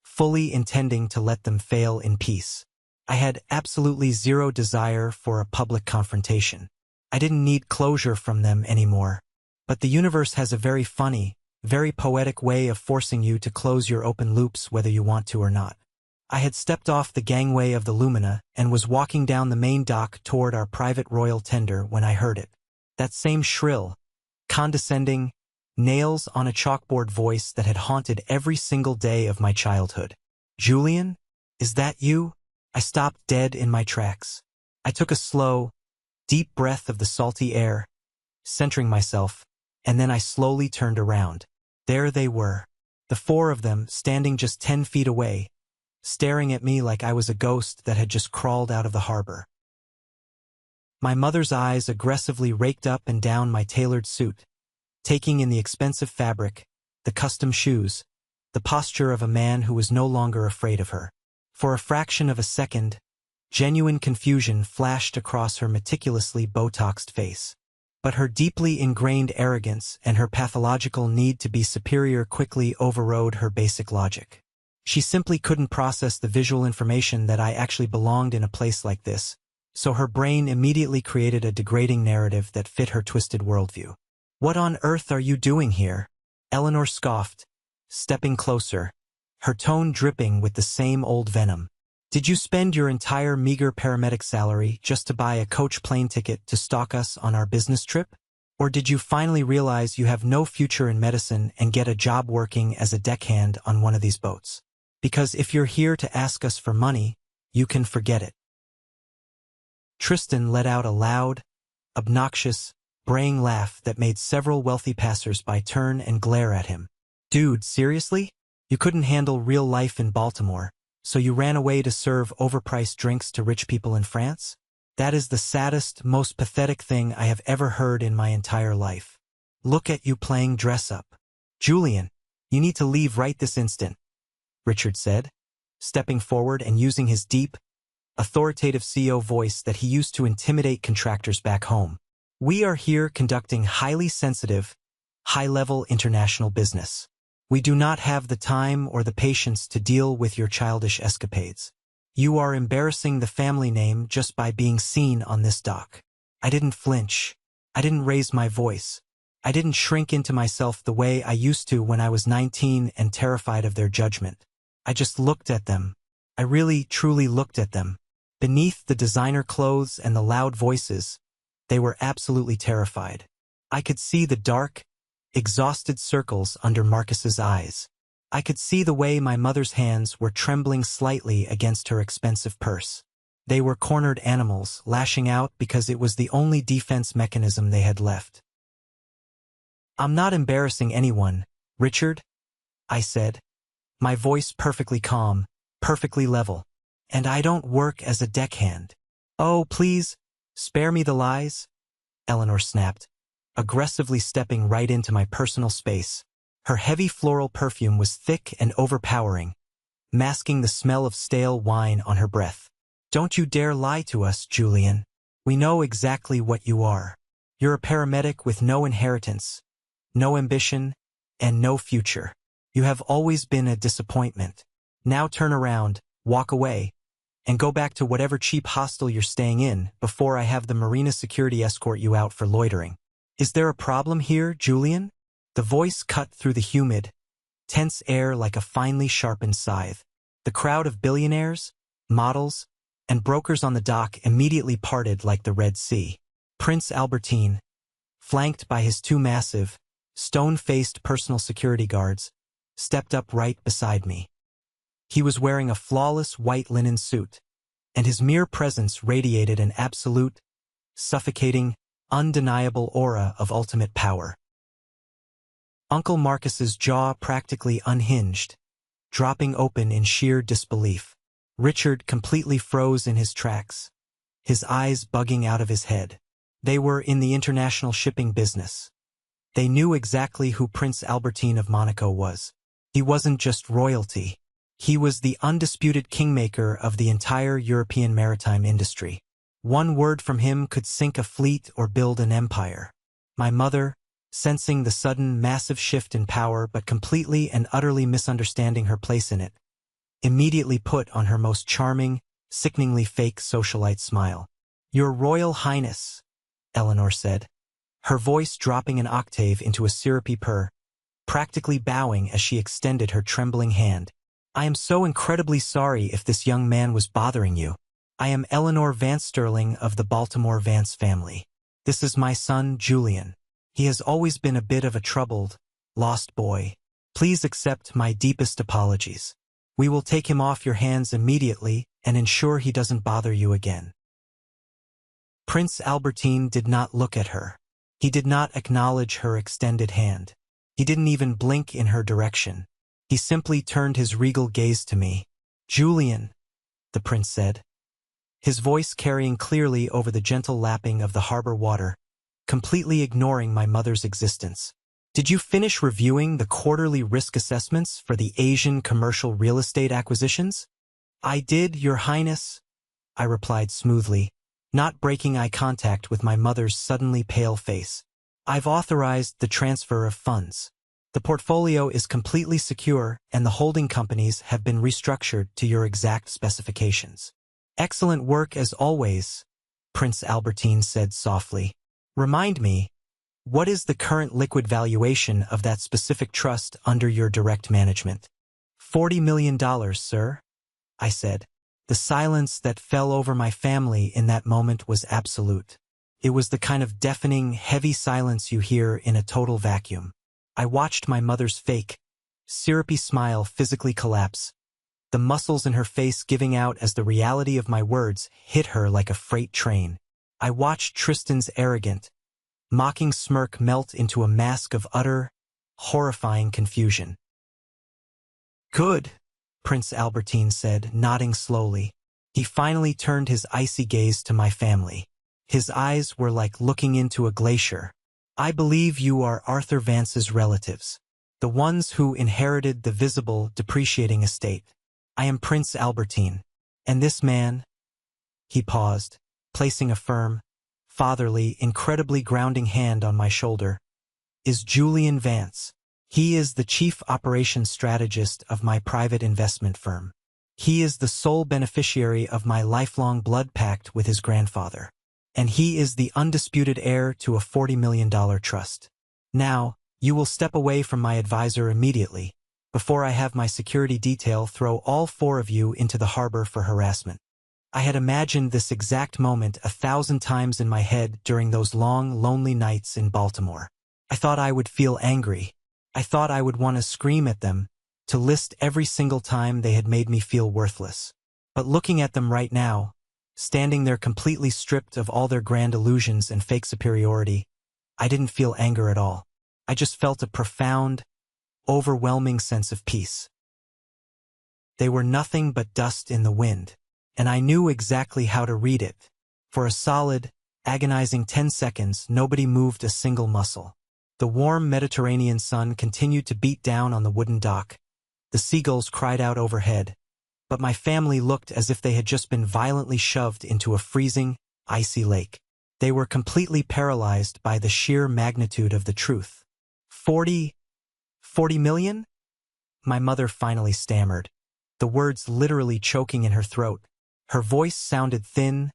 fully intending to let them fail in peace. I had absolutely zero desire for a public confrontation. I didn't need closure from them anymore. But the universe has a very funny, very poetic way of forcing you to close your open loops whether you want to or not. I had stepped off the gangway of the Lumina and was walking down the main dock toward our private royal tender when I heard it. That same shrill, condescending, nails on a chalkboard voice that had haunted every single day of my childhood. "Julian, is that you?" I stopped dead in my tracks. I took a slow, deep breath of the salty air, centering myself, and then I slowly turned around. There they were, the four of them standing just 10 feet away, staring at me like I was a ghost that had just crawled out of the harbor. My mother's eyes aggressively raked up and down my tailored suit, taking in the expensive fabric, the custom shoes, the posture of a man who was no longer afraid of her. For a fraction of a second, genuine confusion flashed across her meticulously Botoxed face. But her deeply ingrained arrogance and her pathological need to be superior quickly overrode her basic logic. She simply couldn't process the visual information that I actually belonged in a place like this, so her brain immediately created a degrading narrative that fit her twisted worldview. "What on earth are you doing here?" Eleanor scoffed, stepping closer, her tone dripping with the same old venom. "Did you spend your entire meager paramedic salary just to buy a coach plane ticket to stalk us on our business trip? Or did you finally realize you have no future in medicine and get a job working as a deckhand on one of these boats? Because if you're here to ask us for money, you can forget it." Tristan let out a loud, obnoxious, braying laugh that made several wealthy passers-by turn and glare at him. "Dude, seriously? You couldn't handle real life in Baltimore, so you ran away to serve overpriced drinks to rich people in France? That is the saddest, most pathetic thing I have ever heard in my entire life. Look at you playing dress-up. Julian, you need to leave right this instant," Richard said, stepping forward and using his deep, authoritative CEO voice that he used to intimidate contractors back home. "We are here conducting highly sensitive, high-level international business. We do not have the time or the patience to deal with your childish escapades. You are embarrassing the family name just by being seen on this dock." I didn't flinch. I didn't raise my voice. I didn't shrink into myself the way I used to when I was 19 and terrified of their judgment. I just looked at them. I really, truly looked at them. Beneath the designer clothes and the loud voices, they were absolutely terrified. I could see the dark, exhausted circles under Marcus's eyes. I could see the way my mother's hands were trembling slightly against her expensive purse. They were cornered animals, lashing out because it was the only defense mechanism they had left. "I'm not embarrassing anyone, Richard," I said, my voice perfectly calm, perfectly level. "And I don't work as a deckhand." "Oh, please, spare me the lies," Eleanor snapped, aggressively stepping right into my personal space. Her heavy floral perfume was thick and overpowering, masking the smell of stale wine on her breath. "Don't you dare lie to us, Julian. We know exactly what you are. You're a paramedic with no inheritance, no ambition, and no future. You have always been a disappointment. Now turn around, walk away, and go back to whatever cheap hostel you're staying in before I have the marina security escort you out for loitering. Is there a problem here, Julian?" The voice cut through the humid, tense air like a finely sharpened scythe. The crowd of billionaires, models, and brokers on the dock immediately parted like the Red Sea. Prince Albertine, flanked by his two massive, stone-faced personal security guards, stepped up right beside me. He was wearing a flawless white linen suit, and his mere presence radiated an absolute, suffocating, undeniable aura of ultimate power. Uncle Marcus's jaw practically unhinged, dropping open in sheer disbelief. Richard completely froze in his tracks, his eyes bugging out of his head. They were in the international shipping business. They knew exactly who Prince Albertine of Monaco was. He wasn't just royalty. He was the undisputed kingmaker of the entire European maritime industry. One word from him could sink a fleet or build an empire. My mother, sensing the sudden, massive shift in power but completely and utterly misunderstanding her place in it, immediately put on her most charming, sickeningly fake socialite smile. "Your Royal Highness," Eleanor said, her voice dropping an octave into a syrupy purr, practically bowing as she extended her trembling hand. "I am so incredibly sorry if this young man was bothering you. I am Eleanor Vance Sterling of the Baltimore Vance family. This is my son, Julian. He has always been a bit of a troubled, lost boy. Please accept my deepest apologies. We will take him off your hands immediately and ensure he doesn't bother you again." Prince Albertine did not look at her. He did not acknowledge her extended hand. He didn't even blink in her direction. He simply turned his regal gaze to me. "Julian," the prince said, his voice carrying clearly over the gentle lapping of the harbor water, completely ignoring my mother's existence. "Did you finish reviewing the quarterly risk assessments for the Asian commercial real estate acquisitions?" "I did, Your Highness," I replied smoothly, not breaking eye contact with my mother's suddenly pale face. "I've authorized the transfer of funds. The portfolio is completely secure and the holding companies have been restructured to your exact specifications." "Excellent work as always," Prince Albertine said softly. "Remind me, what is the current liquid valuation of that specific trust under your direct management?" $40 million, sir," I said. The silence that fell over my family in that moment was absolute. It was the kind of deafening, heavy silence you hear in a total vacuum. I watched my mother's fake, syrupy smile physically collapse, the muscles in her face giving out as the reality of my words hit her like a freight train. I watched Tristan's arrogant, mocking smirk melt into a mask of utter, horrifying confusion. "Good," Prince Albertine said, nodding slowly. He finally turned his icy gaze to my family. His eyes were like looking into a glacier. "I believe you are Arthur Vance's relatives, the ones who inherited the visible, depreciating estate. I am Prince Albertine, and this man—" He paused, placing a firm, fatherly, incredibly grounding hand on my shoulder, "is Julian Vance. He is the chief operations strategist of my private investment firm. He is the sole beneficiary of my lifelong blood pact with his grandfather. And he is the undisputed heir to a $40 million trust. Now, you will step away from my advisor immediately, before I have my security detail throw all four of you into the harbor for harassment." I had imagined this exact moment 1,000 times in my head during those long, lonely nights in Baltimore. I thought I would feel angry. I thought I would want to scream at them, to list every single time they had made me feel worthless. But looking at them right now, standing there completely stripped of all their grand illusions and fake superiority, I didn't feel anger at all. I just felt a profound, overwhelming sense of peace. They were nothing but dust in the wind, and I knew exactly how to read it. For a solid, agonizing 10 seconds, nobody moved a single muscle. The warm Mediterranean sun continued to beat down on the wooden dock. The seagulls cried out overhead, but my family looked as if they had just been violently shoved into a freezing, icy lake. They were completely paralyzed by the sheer magnitude of the truth. 40 million? My mother finally stammered, the words literally choking in her throat. Her voice sounded thin,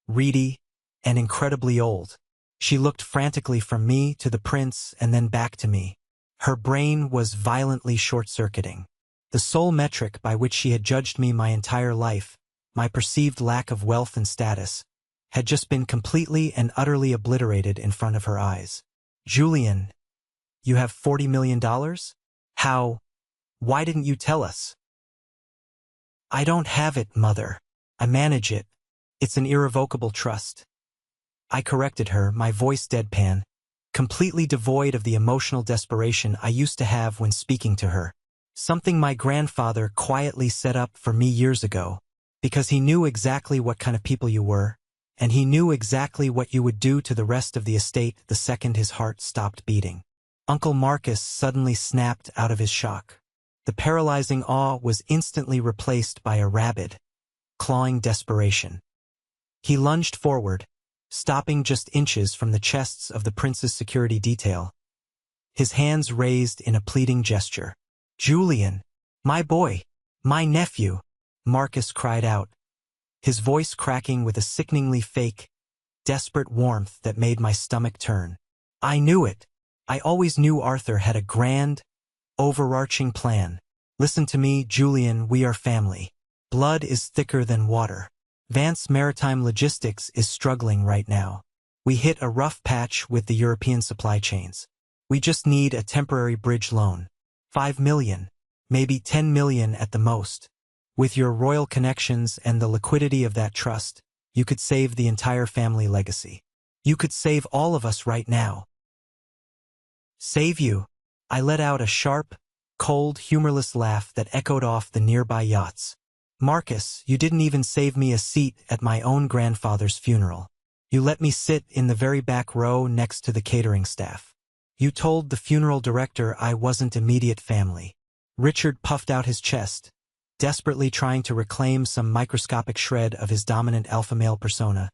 reedy, and incredibly old. She looked frantically from me to the prince and then back to me, Her brain was violently short-circuiting. The sole metric by which she had judged me my entire life, my perceived lack of wealth and status, had just been completely and utterly obliterated in front of her eyes. "Julian, you have $40 million? How? Why didn't you tell us?" "I don't have it, Mother. I manage it. It's an irrevocable trust." I corrected her, my voice deadpan, completely devoid of the emotional desperation I used to have when speaking to her. Something my grandfather quietly set up for me years ago, because he knew exactly what kind of people you were, and he knew exactly what you would do to the rest of the estate the second his heart stopped beating. Uncle Marcus suddenly snapped out of his shock. The paralyzing awe was instantly replaced by a rabid, clawing desperation. He lunged forward, stopping just inches from the chests of the prince's security detail, his hands raised in a pleading gesture. "Julian, my boy, my nephew," Marcus cried out, his voice cracking with a sickeningly fake, desperate warmth that made my stomach turn. "I knew it. I always knew Arthur had a grand, overarching plan. Listen to me, Julian, we are family. Blood is thicker than water. Vance Maritime Logistics is struggling right now. We hit a rough patch with the European supply chains. We just need a temporary bridge loan. 5 million, maybe 10 million at the most. With your royal connections and the liquidity of that trust, you could save the entire family legacy. You could save all of us right now." "Save you?" I let out a sharp, cold, humorless laugh that echoed off the nearby yachts. "Marcus, you didn't even save me a seat at my own grandfather's funeral. You let me sit in the very back row next to the catering staff. You told the funeral director I wasn't immediate family." Richard puffed out his chest, desperately trying to reclaim some microscopic shred of his dominant alpha male persona,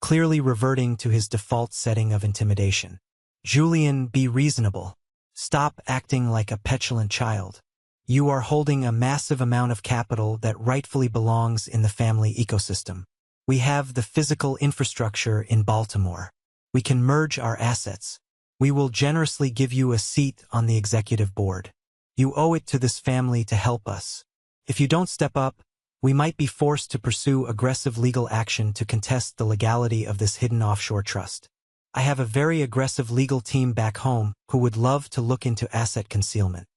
clearly reverting to his default setting of intimidation. "Julian, be reasonable. Stop acting like a petulant child. You are holding a massive amount of capital that rightfully belongs in the family ecosystem. We have the physical infrastructure in Baltimore. We can merge our assets. We will generously give you a seat on the executive board. You owe it to this family to help us. If you don't step up, we might be forced to pursue aggressive legal action to contest the legality of this hidden offshore trust. I have a very aggressive legal team back home who would love to look into asset concealment."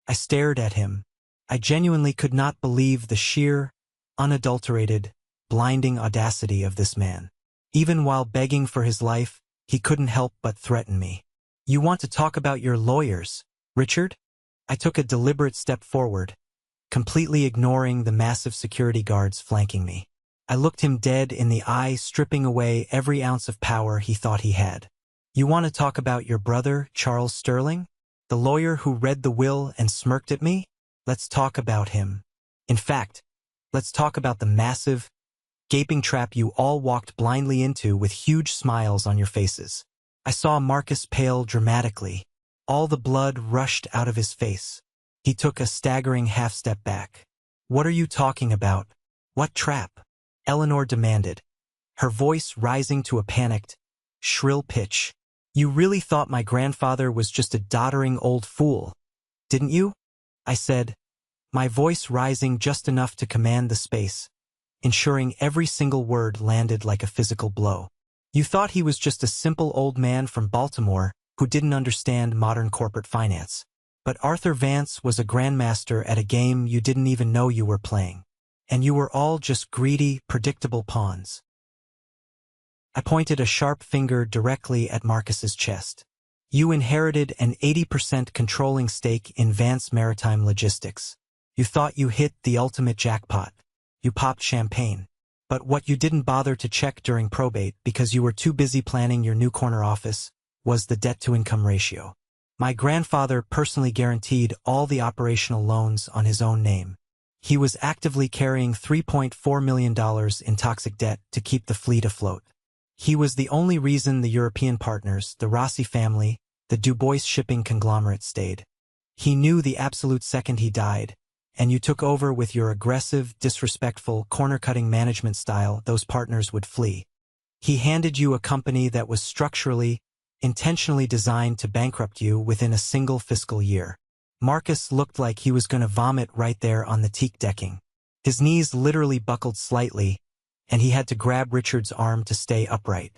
I stared at him. I genuinely could not believe the sheer, unadulterated, blinding audacity of this man. Even while begging for his life, he couldn't help but threaten me. "You want to talk about your lawyers, Richard?" I took a deliberate step forward, completely ignoring the massive security guards flanking me. I looked him dead in the eye, stripping away every ounce of power he thought he had. "You want to talk about your brother, Charles Sterling? The lawyer who read the will and smirked at me? Let's talk about him. In fact, let's talk about the massive, gaping trap you all walked blindly into with huge smiles on your faces." I saw Marcus pale dramatically. All the blood rushed out of his face. He took a staggering half-step back. "What are you talking about? What trap?" Eleanor demanded, her voice rising to a panicked, shrill pitch. "You really thought my grandfather was just a doddering old fool, didn't you?" I said, my voice rising just enough to command the space, ensuring every single word landed like a physical blow. "You thought he was just a simple old man from Baltimore who didn't understand modern corporate finance. But Arthur Vance was a grandmaster at a game you didn't even know you were playing. And you were all just greedy, predictable pawns." I pointed a sharp finger directly at Marcus's chest. "You inherited an 80% controlling stake in Vance Maritime Logistics. You thought you hit the ultimate jackpot. You popped champagne. But what you didn't bother to check during probate because you were too busy planning your new corner office was the debt-to-income ratio. My grandfather personally guaranteed all the operational loans on his own name. He was actively carrying $3.4 million in toxic debt to keep the fleet afloat. He was the only reason the European partners, the Rossi family, the Dubois shipping conglomerate stayed. He knew the absolute second he died, and you took over with your aggressive, disrespectful, corner-cutting management style, those partners would flee. He handed you a company that was structurally intentionally designed to bankrupt you within a single fiscal year. Marcus looked like he was going to vomit right there on the teak decking. His knees literally buckled slightly, and he had to grab Richard's arm to stay upright.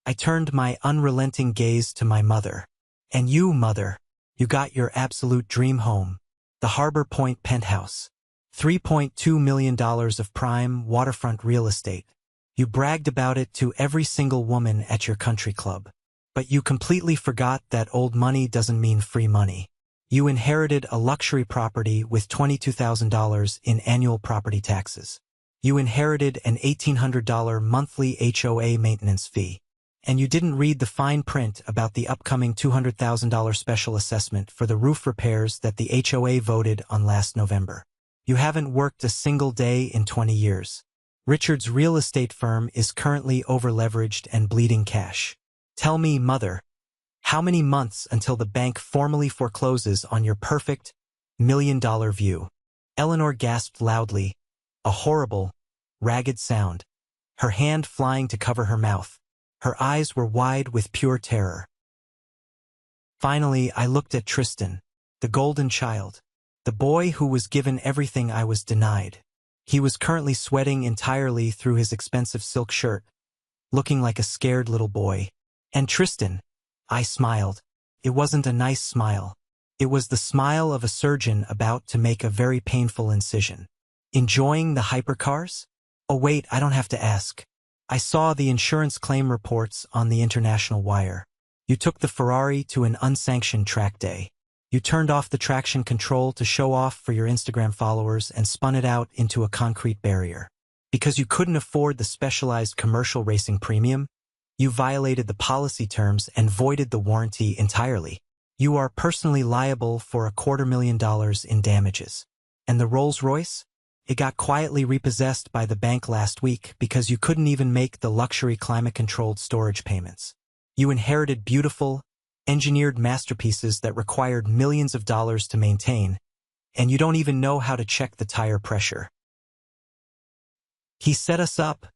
I turned my unrelenting gaze to my mother. And you, mother, you got your absolute dream home, the Harbor Point penthouse. $3.2 million of prime waterfront real estate. You bragged about it to every single woman at your country club. But you completely forgot that old money doesn't mean free money. You inherited a luxury property with $22,000 in annual property taxes. You inherited an $1,800 monthly HOA maintenance fee. And you didn't read the fine print about the upcoming $200,000 special assessment for the roof repairs that the HOA voted on last November. You haven't worked a single day in 20 years. Richard's real estate firm is currently over-leveraged and bleeding cash. Tell me, mother, how many months until the bank formally forecloses on your perfect million-dollar view? Eleanor gasped loudly, a horrible, ragged sound, her hand flying to cover her mouth. Her eyes were wide with pure terror. Finally, I looked at Tristan, the golden child, the boy who was given everything I was denied. He was currently sweating entirely through his expensive silk shirt, looking like a scared little boy. And Tristan, I smiled. It wasn't a nice smile. It was the smile of a surgeon about to make a very painful incision. Enjoying the hypercars? Oh wait, I don't have to ask. I saw the insurance claim reports on the international wire. You took the Ferrari to an unsanctioned track day. You turned off the traction control to show off for your Instagram followers and spun it out into a concrete barrier. Because you couldn't afford the specialized commercial racing premium, you violated the policy terms and voided the warranty entirely. You are personally liable for $250,000 in damages. And the Rolls-Royce? It got quietly repossessed by the bank last week because you couldn't even make the luxury climate-controlled storage payments. You inherited beautiful, engineered masterpieces that required millions of dollars to maintain, and you don't even know how to check the tire pressure. He set us up,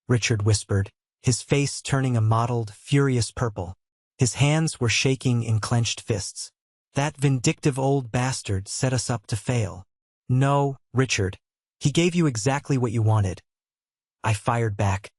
Richard whispered, his face turning a mottled, furious purple. His hands were shaking in clenched fists. That vindictive old bastard set us up to fail. No, Richard. He gave you exactly what you wanted. I fired back,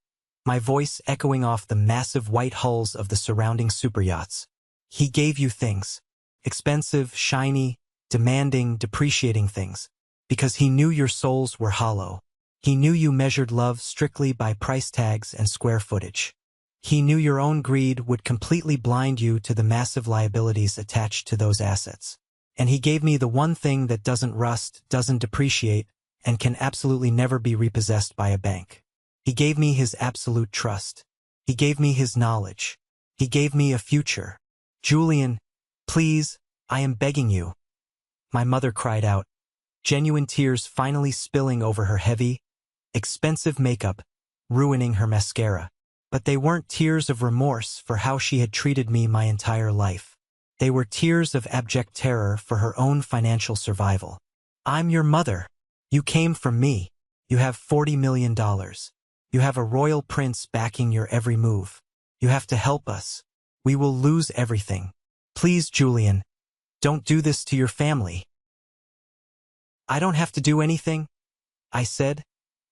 my voice echoing off the massive white hulls of the surrounding superyachts. He gave you things. Expensive, shiny, demanding, depreciating things. Because he knew your souls were hollow. He knew you measured love strictly by price tags and square footage. He knew your own greed would completely blind you to the massive liabilities attached to those assets. And he gave me the one thing that doesn't rust, doesn't depreciate, and can absolutely never be repossessed by a bank. He gave me his absolute trust. He gave me his knowledge. He gave me a future. Julian, please, I am begging you. My mother cried out, genuine tears finally spilling over her heavy, expensive makeup, ruining her mascara. But they weren't tears of remorse for how she had treated me my entire life. They were tears of abject terror for her own financial survival. I'm your mother. You came from me. You have $40 million. You have a royal prince backing your every move. You have to help us. We will lose everything. Please, Julian, don't do this to your family. I don't have to do anything, I said,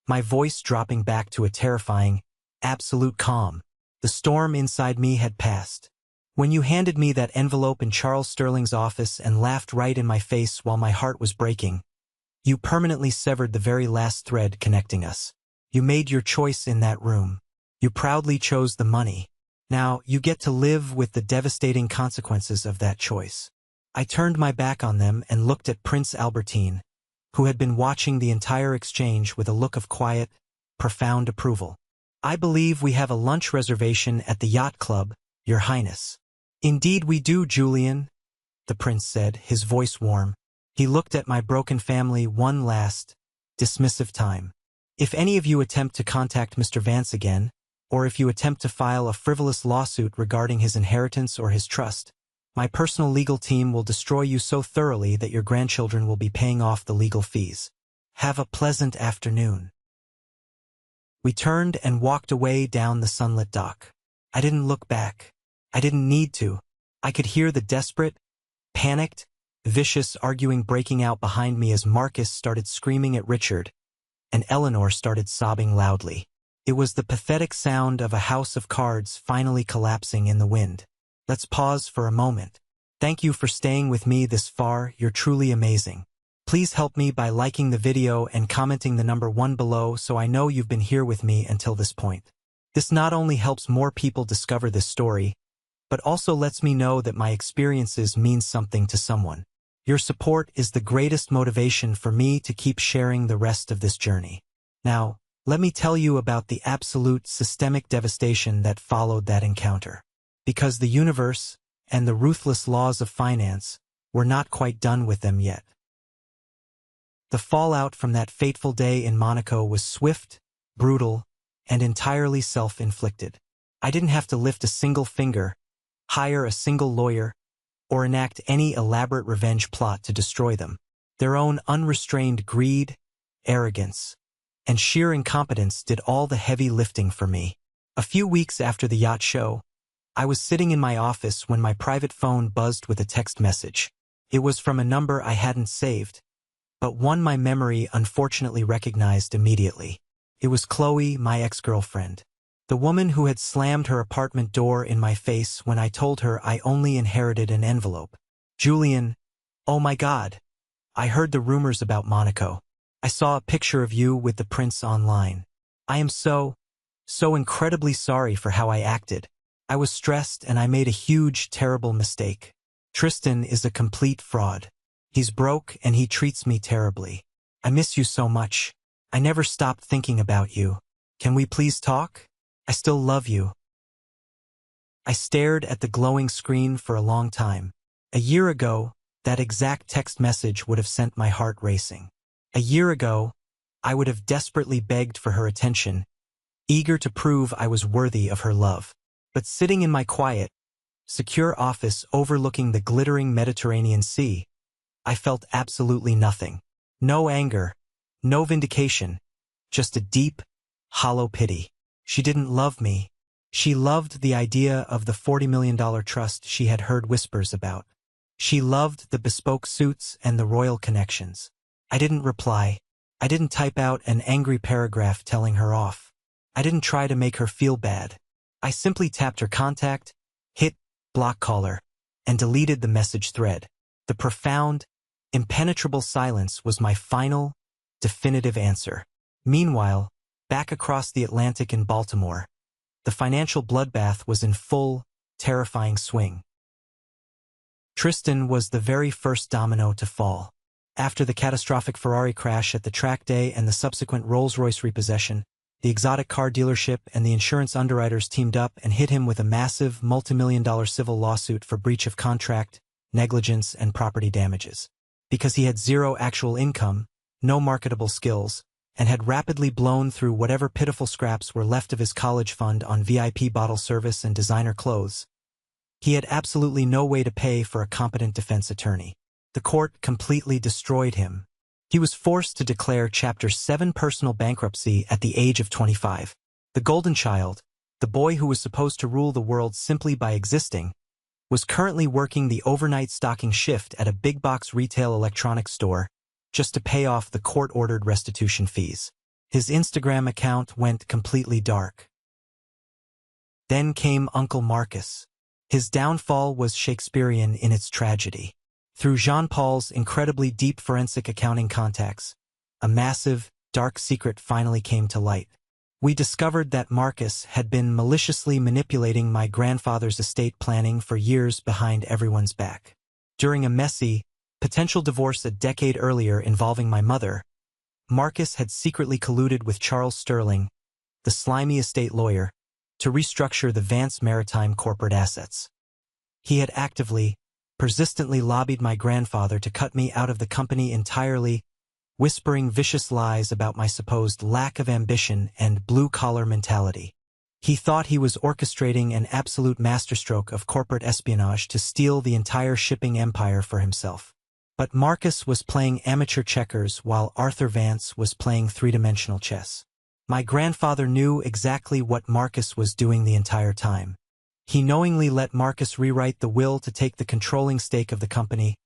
my voice dropping back to a terrifying, absolute calm. The storm inside me had passed. When you handed me that envelope in Charles Sterling's office and laughed right in my face while my heart was breaking, you permanently severed the very last thread connecting us. You made your choice in that room. You proudly chose the money. Now, you get to live with the devastating consequences of that choice. I turned my back on them and looked at Prince Albertine, who had been watching the entire exchange with a look of quiet, profound approval. I believe we have a lunch reservation at the yacht club, Your Highness. Indeed we do, Julian, the prince said, his voice warm. He looked at my broken family one last, dismissive time. If any of you attempt to contact Mr. Vance again, or if you attempt to file a frivolous lawsuit regarding his inheritance or his trust, my personal legal team will destroy you so thoroughly that your grandchildren will be paying off the legal fees. Have a pleasant afternoon. We turned and walked away down the sunlit dock. I didn't look back. I didn't need to. I could hear the desperate, panicked, vicious arguing breaking out behind me as Marcus started screaming at Richard, and Eleanor started sobbing loudly. It was the pathetic sound of a house of cards finally collapsing in the wind. Let's pause for a moment. Thank you for staying with me this far, you're truly amazing. Please help me by liking the video and commenting the number 1 below so I know you've been here with me until this point. This not only helps more people discover this story, but also lets me know that my experiences mean something to someone. Your support is the greatest motivation for me to keep sharing the rest of this journey. Now, let me tell you about the absolute systemic devastation that followed that encounter. Because the universe and the ruthless laws of finance were not quite done with them yet. The fallout from that fateful day in Monaco was swift, brutal, and entirely self-inflicted. I didn't have to lift a single finger, hire a single lawyer, or enact any elaborate revenge plot to destroy them. Their own unrestrained greed, arrogance, and sheer incompetence did all the heavy lifting for me. A few weeks after the yacht show, I was sitting in my office when my private phone buzzed with a text message. It was from a number I hadn't saved, but one my memory unfortunately recognized immediately. It was Chloe, my ex-girlfriend. The woman who had slammed her apartment door in my face when I told her I only inherited an envelope. Julian, oh my God. I heard the rumors about Monaco. I saw a picture of you with the prince online. I am so incredibly sorry for how I acted. I was stressed and I made a huge, terrible mistake. Tristan is a complete fraud. He's broke and he treats me terribly. I miss you so much. I never stopped thinking about you. Can we please talk? I still love you. I stared at the glowing screen for a long time. A year ago, that exact text message would have sent my heart racing. A year ago, I would have desperately begged for her attention, eager to prove I was worthy of her love. But sitting in my quiet, secure office overlooking the glittering Mediterranean Sea, I felt absolutely nothing. No anger, no vindication, just a deep, hollow pity. She didn't love me. She loved the idea of the $40 million trust she had heard whispers about. She loved the bespoke suits and the royal connections. I didn't reply. I didn't type out an angry paragraph telling her off. I didn't try to make her feel bad. I simply tapped her contact, hit block caller, and deleted the message thread. The profound, impenetrable silence was my final, definitive answer. Meanwhile, back across the Atlantic in Baltimore, the financial bloodbath was in full, terrifying swing. Tristan was the very first domino to fall. After the catastrophic Ferrari crash at the track day and the subsequent Rolls-Royce repossession, the exotic car dealership and the insurance underwriters teamed up and hit him with a massive, multi-million-dollar civil lawsuit for breach of contract, negligence, and property damages. Because he had zero actual income, no marketable skills, and had rapidly blown through whatever pitiful scraps were left of his college fund on VIP bottle service and designer clothes, he had absolutely no way to pay for a competent defense attorney. The court completely destroyed him. He was forced to declare Chapter 7 personal bankruptcy at the age of 25. The golden child, the boy who was supposed to rule the world simply by existing, was currently working the overnight stocking shift at a big-box retail electronics store just to pay off the court-ordered restitution fees. His Instagram account went completely dark. Then came Uncle Marcus. His downfall was Shakespearean in its tragedy. Through Jean-Paul's incredibly deep forensic accounting contacts, a massive, dark secret finally came to light. We discovered that Marcus had been maliciously manipulating my grandfather's estate planning for years behind everyone's back. During a messy, potential divorce a decade earlier involving my mother, Marcus had secretly colluded with Charles Sterling, the slimy estate lawyer, to restructure the Vance Maritime corporate assets. He had actively, persistently lobbied my grandfather to cut me out of the company entirely, whispering vicious lies about my supposed lack of ambition and blue-collar mentality. He thought he was orchestrating an absolute masterstroke of corporate espionage to steal the entire shipping empire for himself. But Marcus was playing amateur checkers while Arthur Vance was playing three-dimensional chess. My grandfather knew exactly what Marcus was doing the entire time. He knowingly let Marcus rewrite the will to take the controlling stake of the company,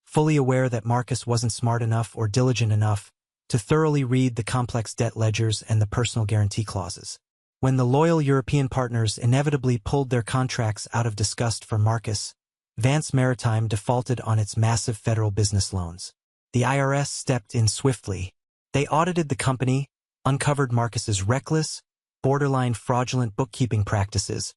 fully aware that Marcus wasn't smart enough or diligent enough to thoroughly read the complex debt ledgers and the personal guarantee clauses. When the loyal European partners inevitably pulled their contracts out of disgust for Marcus, Vance Maritime defaulted on its massive federal business loans. The IRS stepped in swiftly. They audited the company, uncovered Marcus's reckless, borderline fraudulent bookkeeping practices,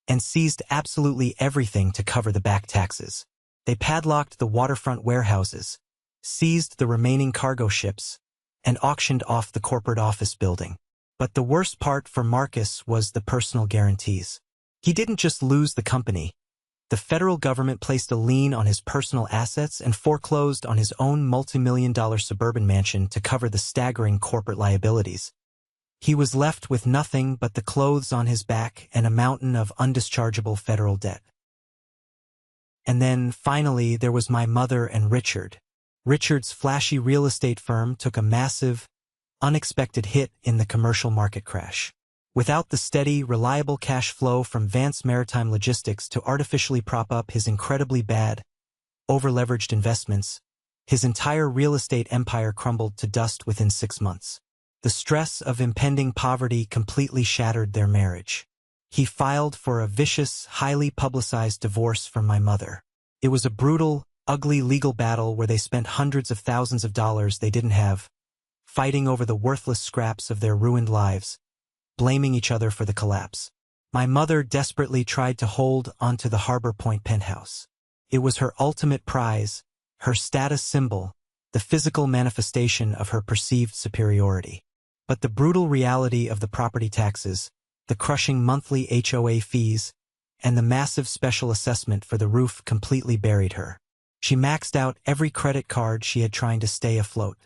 and seized absolutely everything to cover the back taxes. They padlocked the waterfront warehouses, seized the remaining cargo ships, and auctioned off the corporate office building. But the worst part for Marcus was the personal guarantees. He didn't just lose the company. The federal government placed a lien on his personal assets and foreclosed on his own multi-million-dollar suburban mansion to cover the staggering corporate liabilities. He was left with nothing but the clothes on his back and a mountain of undischargeable federal debt. And then, finally, there was my mother and Richard. Richard's flashy real estate firm took a massive, unexpected hit in the commercial market crash. Without the steady, reliable cash flow from Vance Maritime Logistics to artificially prop up his incredibly bad, over-leveraged investments, his entire real estate empire crumbled to dust within 6 months. The stress of impending poverty completely shattered their marriage. He filed for a vicious, highly publicized divorce from my mother. It was a brutal, ugly legal battle where they spent hundreds of thousands of dollars they didn't have, fighting over the worthless scraps of their ruined lives, blaming each other for the collapse. My mother desperately tried to hold onto the Harbor Point penthouse. It was her ultimate prize, her status symbol, the physical manifestation of her perceived superiority. But the brutal reality of the property taxes, the crushing monthly HOA fees, and the massive special assessment for the roof completely buried her. She maxed out every credit card she had trying to stay afloat.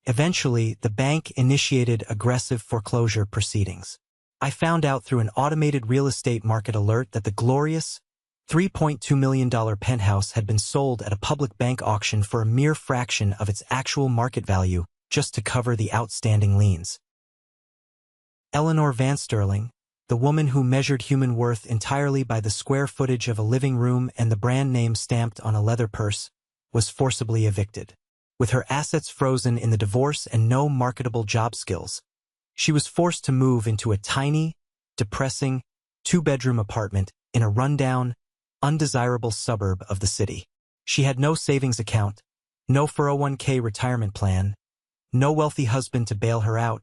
Eventually, the bank initiated aggressive foreclosure proceedings. I found out through an automated real estate market alert that the glorious $3.2 million penthouse had been sold at a public bank auction for a mere fraction of its actual market value just to cover the outstanding liens. Eleanor Van Sterling, the woman who measured human worth entirely by the square footage of a living room and the brand name stamped on a leather purse, was forcibly evicted. With her assets frozen in the divorce and no marketable job skills, she was forced to move into a tiny, depressing, 2-bedroom apartment in a rundown, undesirable suburb of the city. She had no savings account, no 401k retirement plan, no wealthy husband to bail her out,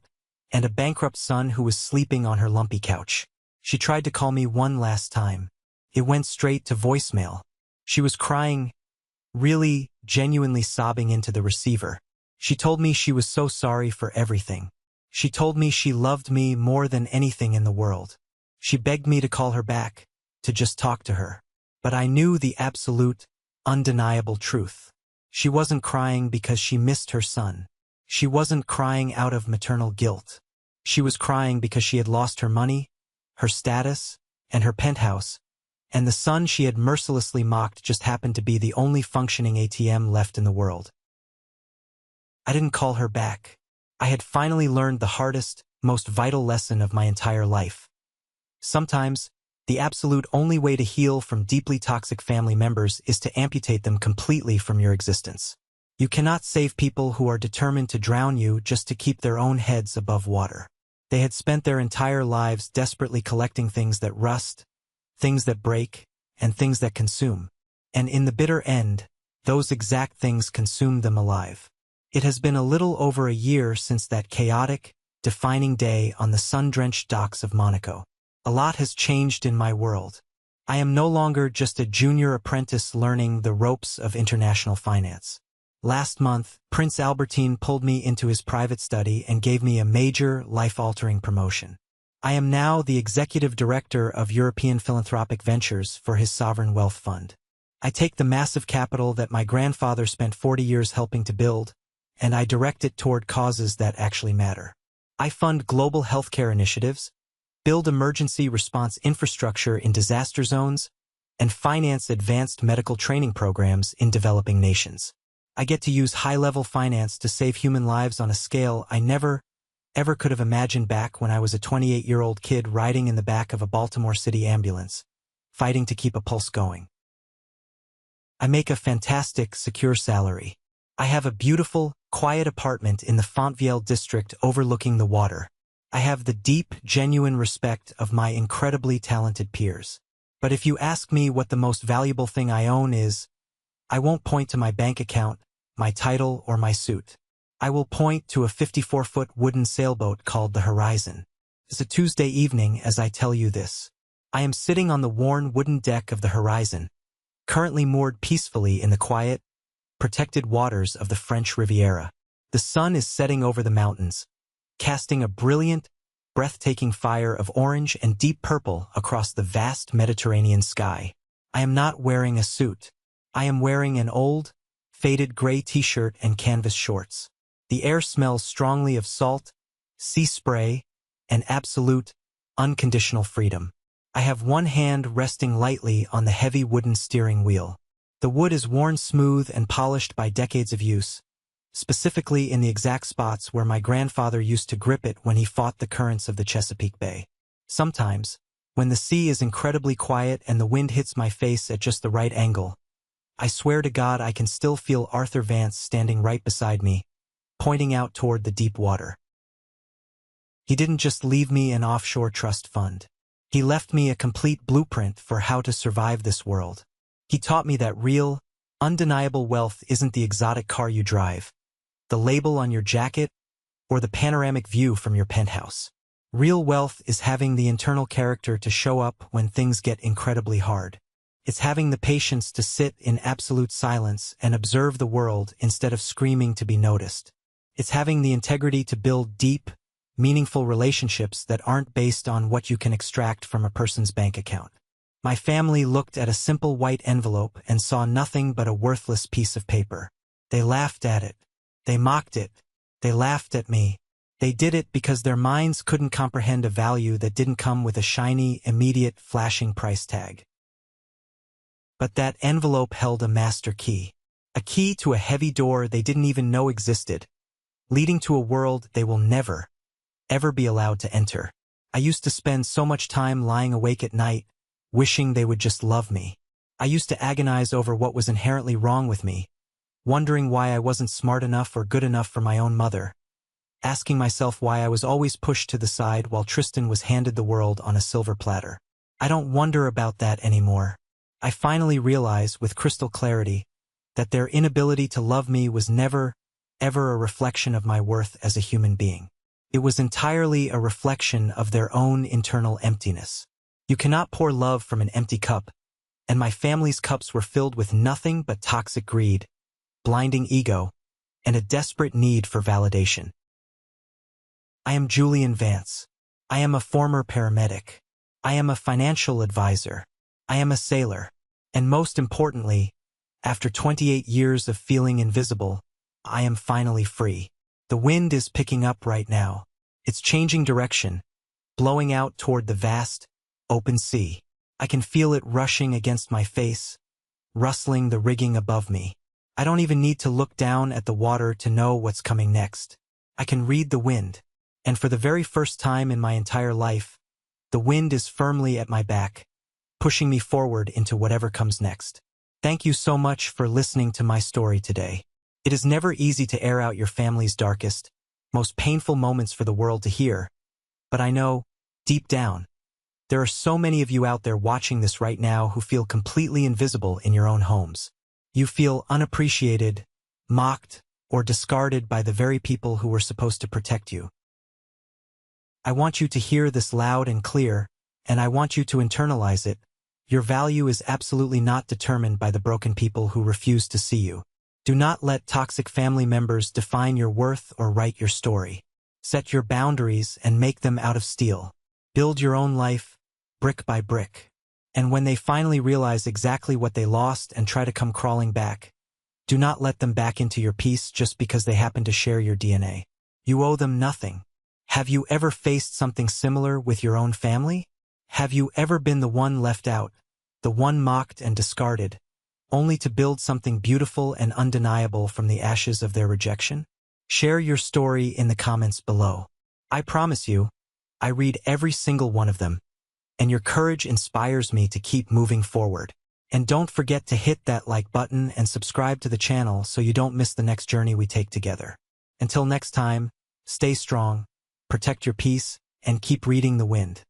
and a bankrupt son who was sleeping on her lumpy couch. She tried to call me one last time. It went straight to voicemail. She was crying, really, genuinely sobbing into the receiver. She told me she was so sorry for everything. She told me she loved me more than anything in the world. She begged me to call her back, to just talk to her. But I knew the absolute, undeniable truth. She wasn't crying because she missed her son. She wasn't crying out of maternal guilt. She was crying because she had lost her money, her status, and her penthouse, and the son she had mercilessly mocked just happened to be the only functioning ATM left in the world. I didn't call her back. I had finally learned the hardest, most vital lesson of my entire life. Sometimes, the absolute only way to heal from deeply toxic family members is to amputate them completely from your existence. You cannot save people who are determined to drown you just to keep their own heads above water. They had spent their entire lives desperately collecting things that rust, things that break, and things that consume. And in the bitter end, those exact things consumed them alive. It has been a little over a year since that chaotic, defining day on the sun-drenched docks of Monaco. A lot has changed in my world. I am no longer just a junior apprentice learning the ropes of international finance. Last month, Prince Albertine pulled me into his private study and gave me a major, life-altering promotion. I am now the executive director of European Philanthropic Ventures for his sovereign wealth fund. I take the massive capital that my grandfather spent 40 years helping to build, and I direct it toward causes that actually matter. I fund global healthcare initiatives, build emergency response infrastructure in disaster zones, and finance advanced medical training programs in developing nations. I get to use high-level finance to save human lives on a scale I never, ever could have imagined back when I was a 28-year-old kid riding in the back of a Baltimore City ambulance, fighting to keep a pulse going. I make a fantastic, secure salary. I have a beautiful, quiet apartment in the Fontvieille district overlooking the water. I have the deep, genuine respect of my incredibly talented peers. But if you ask me what the most valuable thing I own is, I won't point to my bank account, my title, or my suit. I will point to a 54-foot wooden sailboat called the Horizon. It's a Tuesday evening as I tell you this. I am sitting on the worn wooden deck of the Horizon, currently moored peacefully in the quiet, protected waters of the French Riviera. The sun is setting over the mountains, casting a brilliant, breathtaking fire of orange and deep purple across the vast Mediterranean sky. I am not wearing a suit. I am wearing an old, faded gray t-shirt and canvas shorts. The air smells strongly of salt, sea spray, and absolute, unconditional freedom. I have one hand resting lightly on the heavy wooden steering wheel. The wood is worn smooth and polished by decades of use, specifically in the exact spots where my grandfather used to grip it when he fought the currents of the Chesapeake Bay. Sometimes, when the sea is incredibly quiet and the wind hits my face at just the right angle, I swear to God I can still feel Arthur Vance standing right beside me, pointing out toward the deep water. He didn't just leave me an offshore trust fund. He left me a complete blueprint for how to survive this world. He taught me that real, undeniable wealth isn't the exotic car you drive, the label on your jacket, or the panoramic view from your penthouse. Real wealth is having the internal character to show up when things get incredibly hard. It's having the patience to sit in absolute silence and observe the world instead of screaming to be noticed. It's having the integrity to build deep, meaningful relationships that aren't based on what you can extract from a person's bank account. My family looked at a simple white envelope and saw nothing but a worthless piece of paper. They laughed at it. They mocked it. They laughed at me. They did it because their minds couldn't comprehend a value that didn't come with a shiny, immediate, flashing price tag. But that envelope held a master key. A key to a heavy door they didn't even know existed, leading to a world they will never, ever be allowed to enter. I used to spend so much time lying awake at night, wishing they would just love me. I used to agonize over what was inherently wrong with me, wondering why I wasn't smart enough or good enough for my own mother, asking myself why I was always pushed to the side while Tristan was handed the world on a silver platter. I don't wonder about that anymore. I finally realize with crystal clarity that their inability to love me was never, ever a reflection of my worth as a human being. It was entirely a reflection of their own internal emptiness. You cannot pour love from an empty cup, and my family's cups were filled with nothing but toxic greed, blinding ego, and a desperate need for validation. I am Julian Vance. I am a former paramedic. I am a financial advisor. I am a sailor. And most importantly, after 28 years of feeling invisible, I am finally free. The wind is picking up right now. It's changing direction, blowing out toward the vast, open sea. I can feel it rushing against my face, rustling the rigging above me. I don't even need to look down at the water to know what's coming next. I can read the wind, and for the very first time in my entire life, the wind is firmly at my back, pushing me forward into whatever comes next. Thank you so much for listening to my story today. It is never easy to air out your family's darkest, most painful moments for the world to hear, but I know, deep down, there are so many of you out there watching this right now who feel completely invisible in your own homes. You feel unappreciated, mocked, or discarded by the very people who were supposed to protect you. I want you to hear this loud and clear, and I want you to internalize it. Your value is absolutely not determined by the broken people who refuse to see you. Do not let toxic family members define your worth or write your story. Set your boundaries and make them out of steel. Build your own life, brick by brick. And when they finally realize exactly what they lost and try to come crawling back, do not let them back into your peace just because they happen to share your DNA. You owe them nothing. Have you ever faced something similar with your own family? Have you ever been the one left out, the one mocked and discarded, only to build something beautiful and undeniable from the ashes of their rejection? Share your story in the comments below. I promise you, I read every single one of them, and your courage inspires me to keep moving forward. And don't forget to hit that like button and subscribe to the channel so you don't miss the next journey we take together. Until next time, stay strong, protect your peace, and keep reading the wind.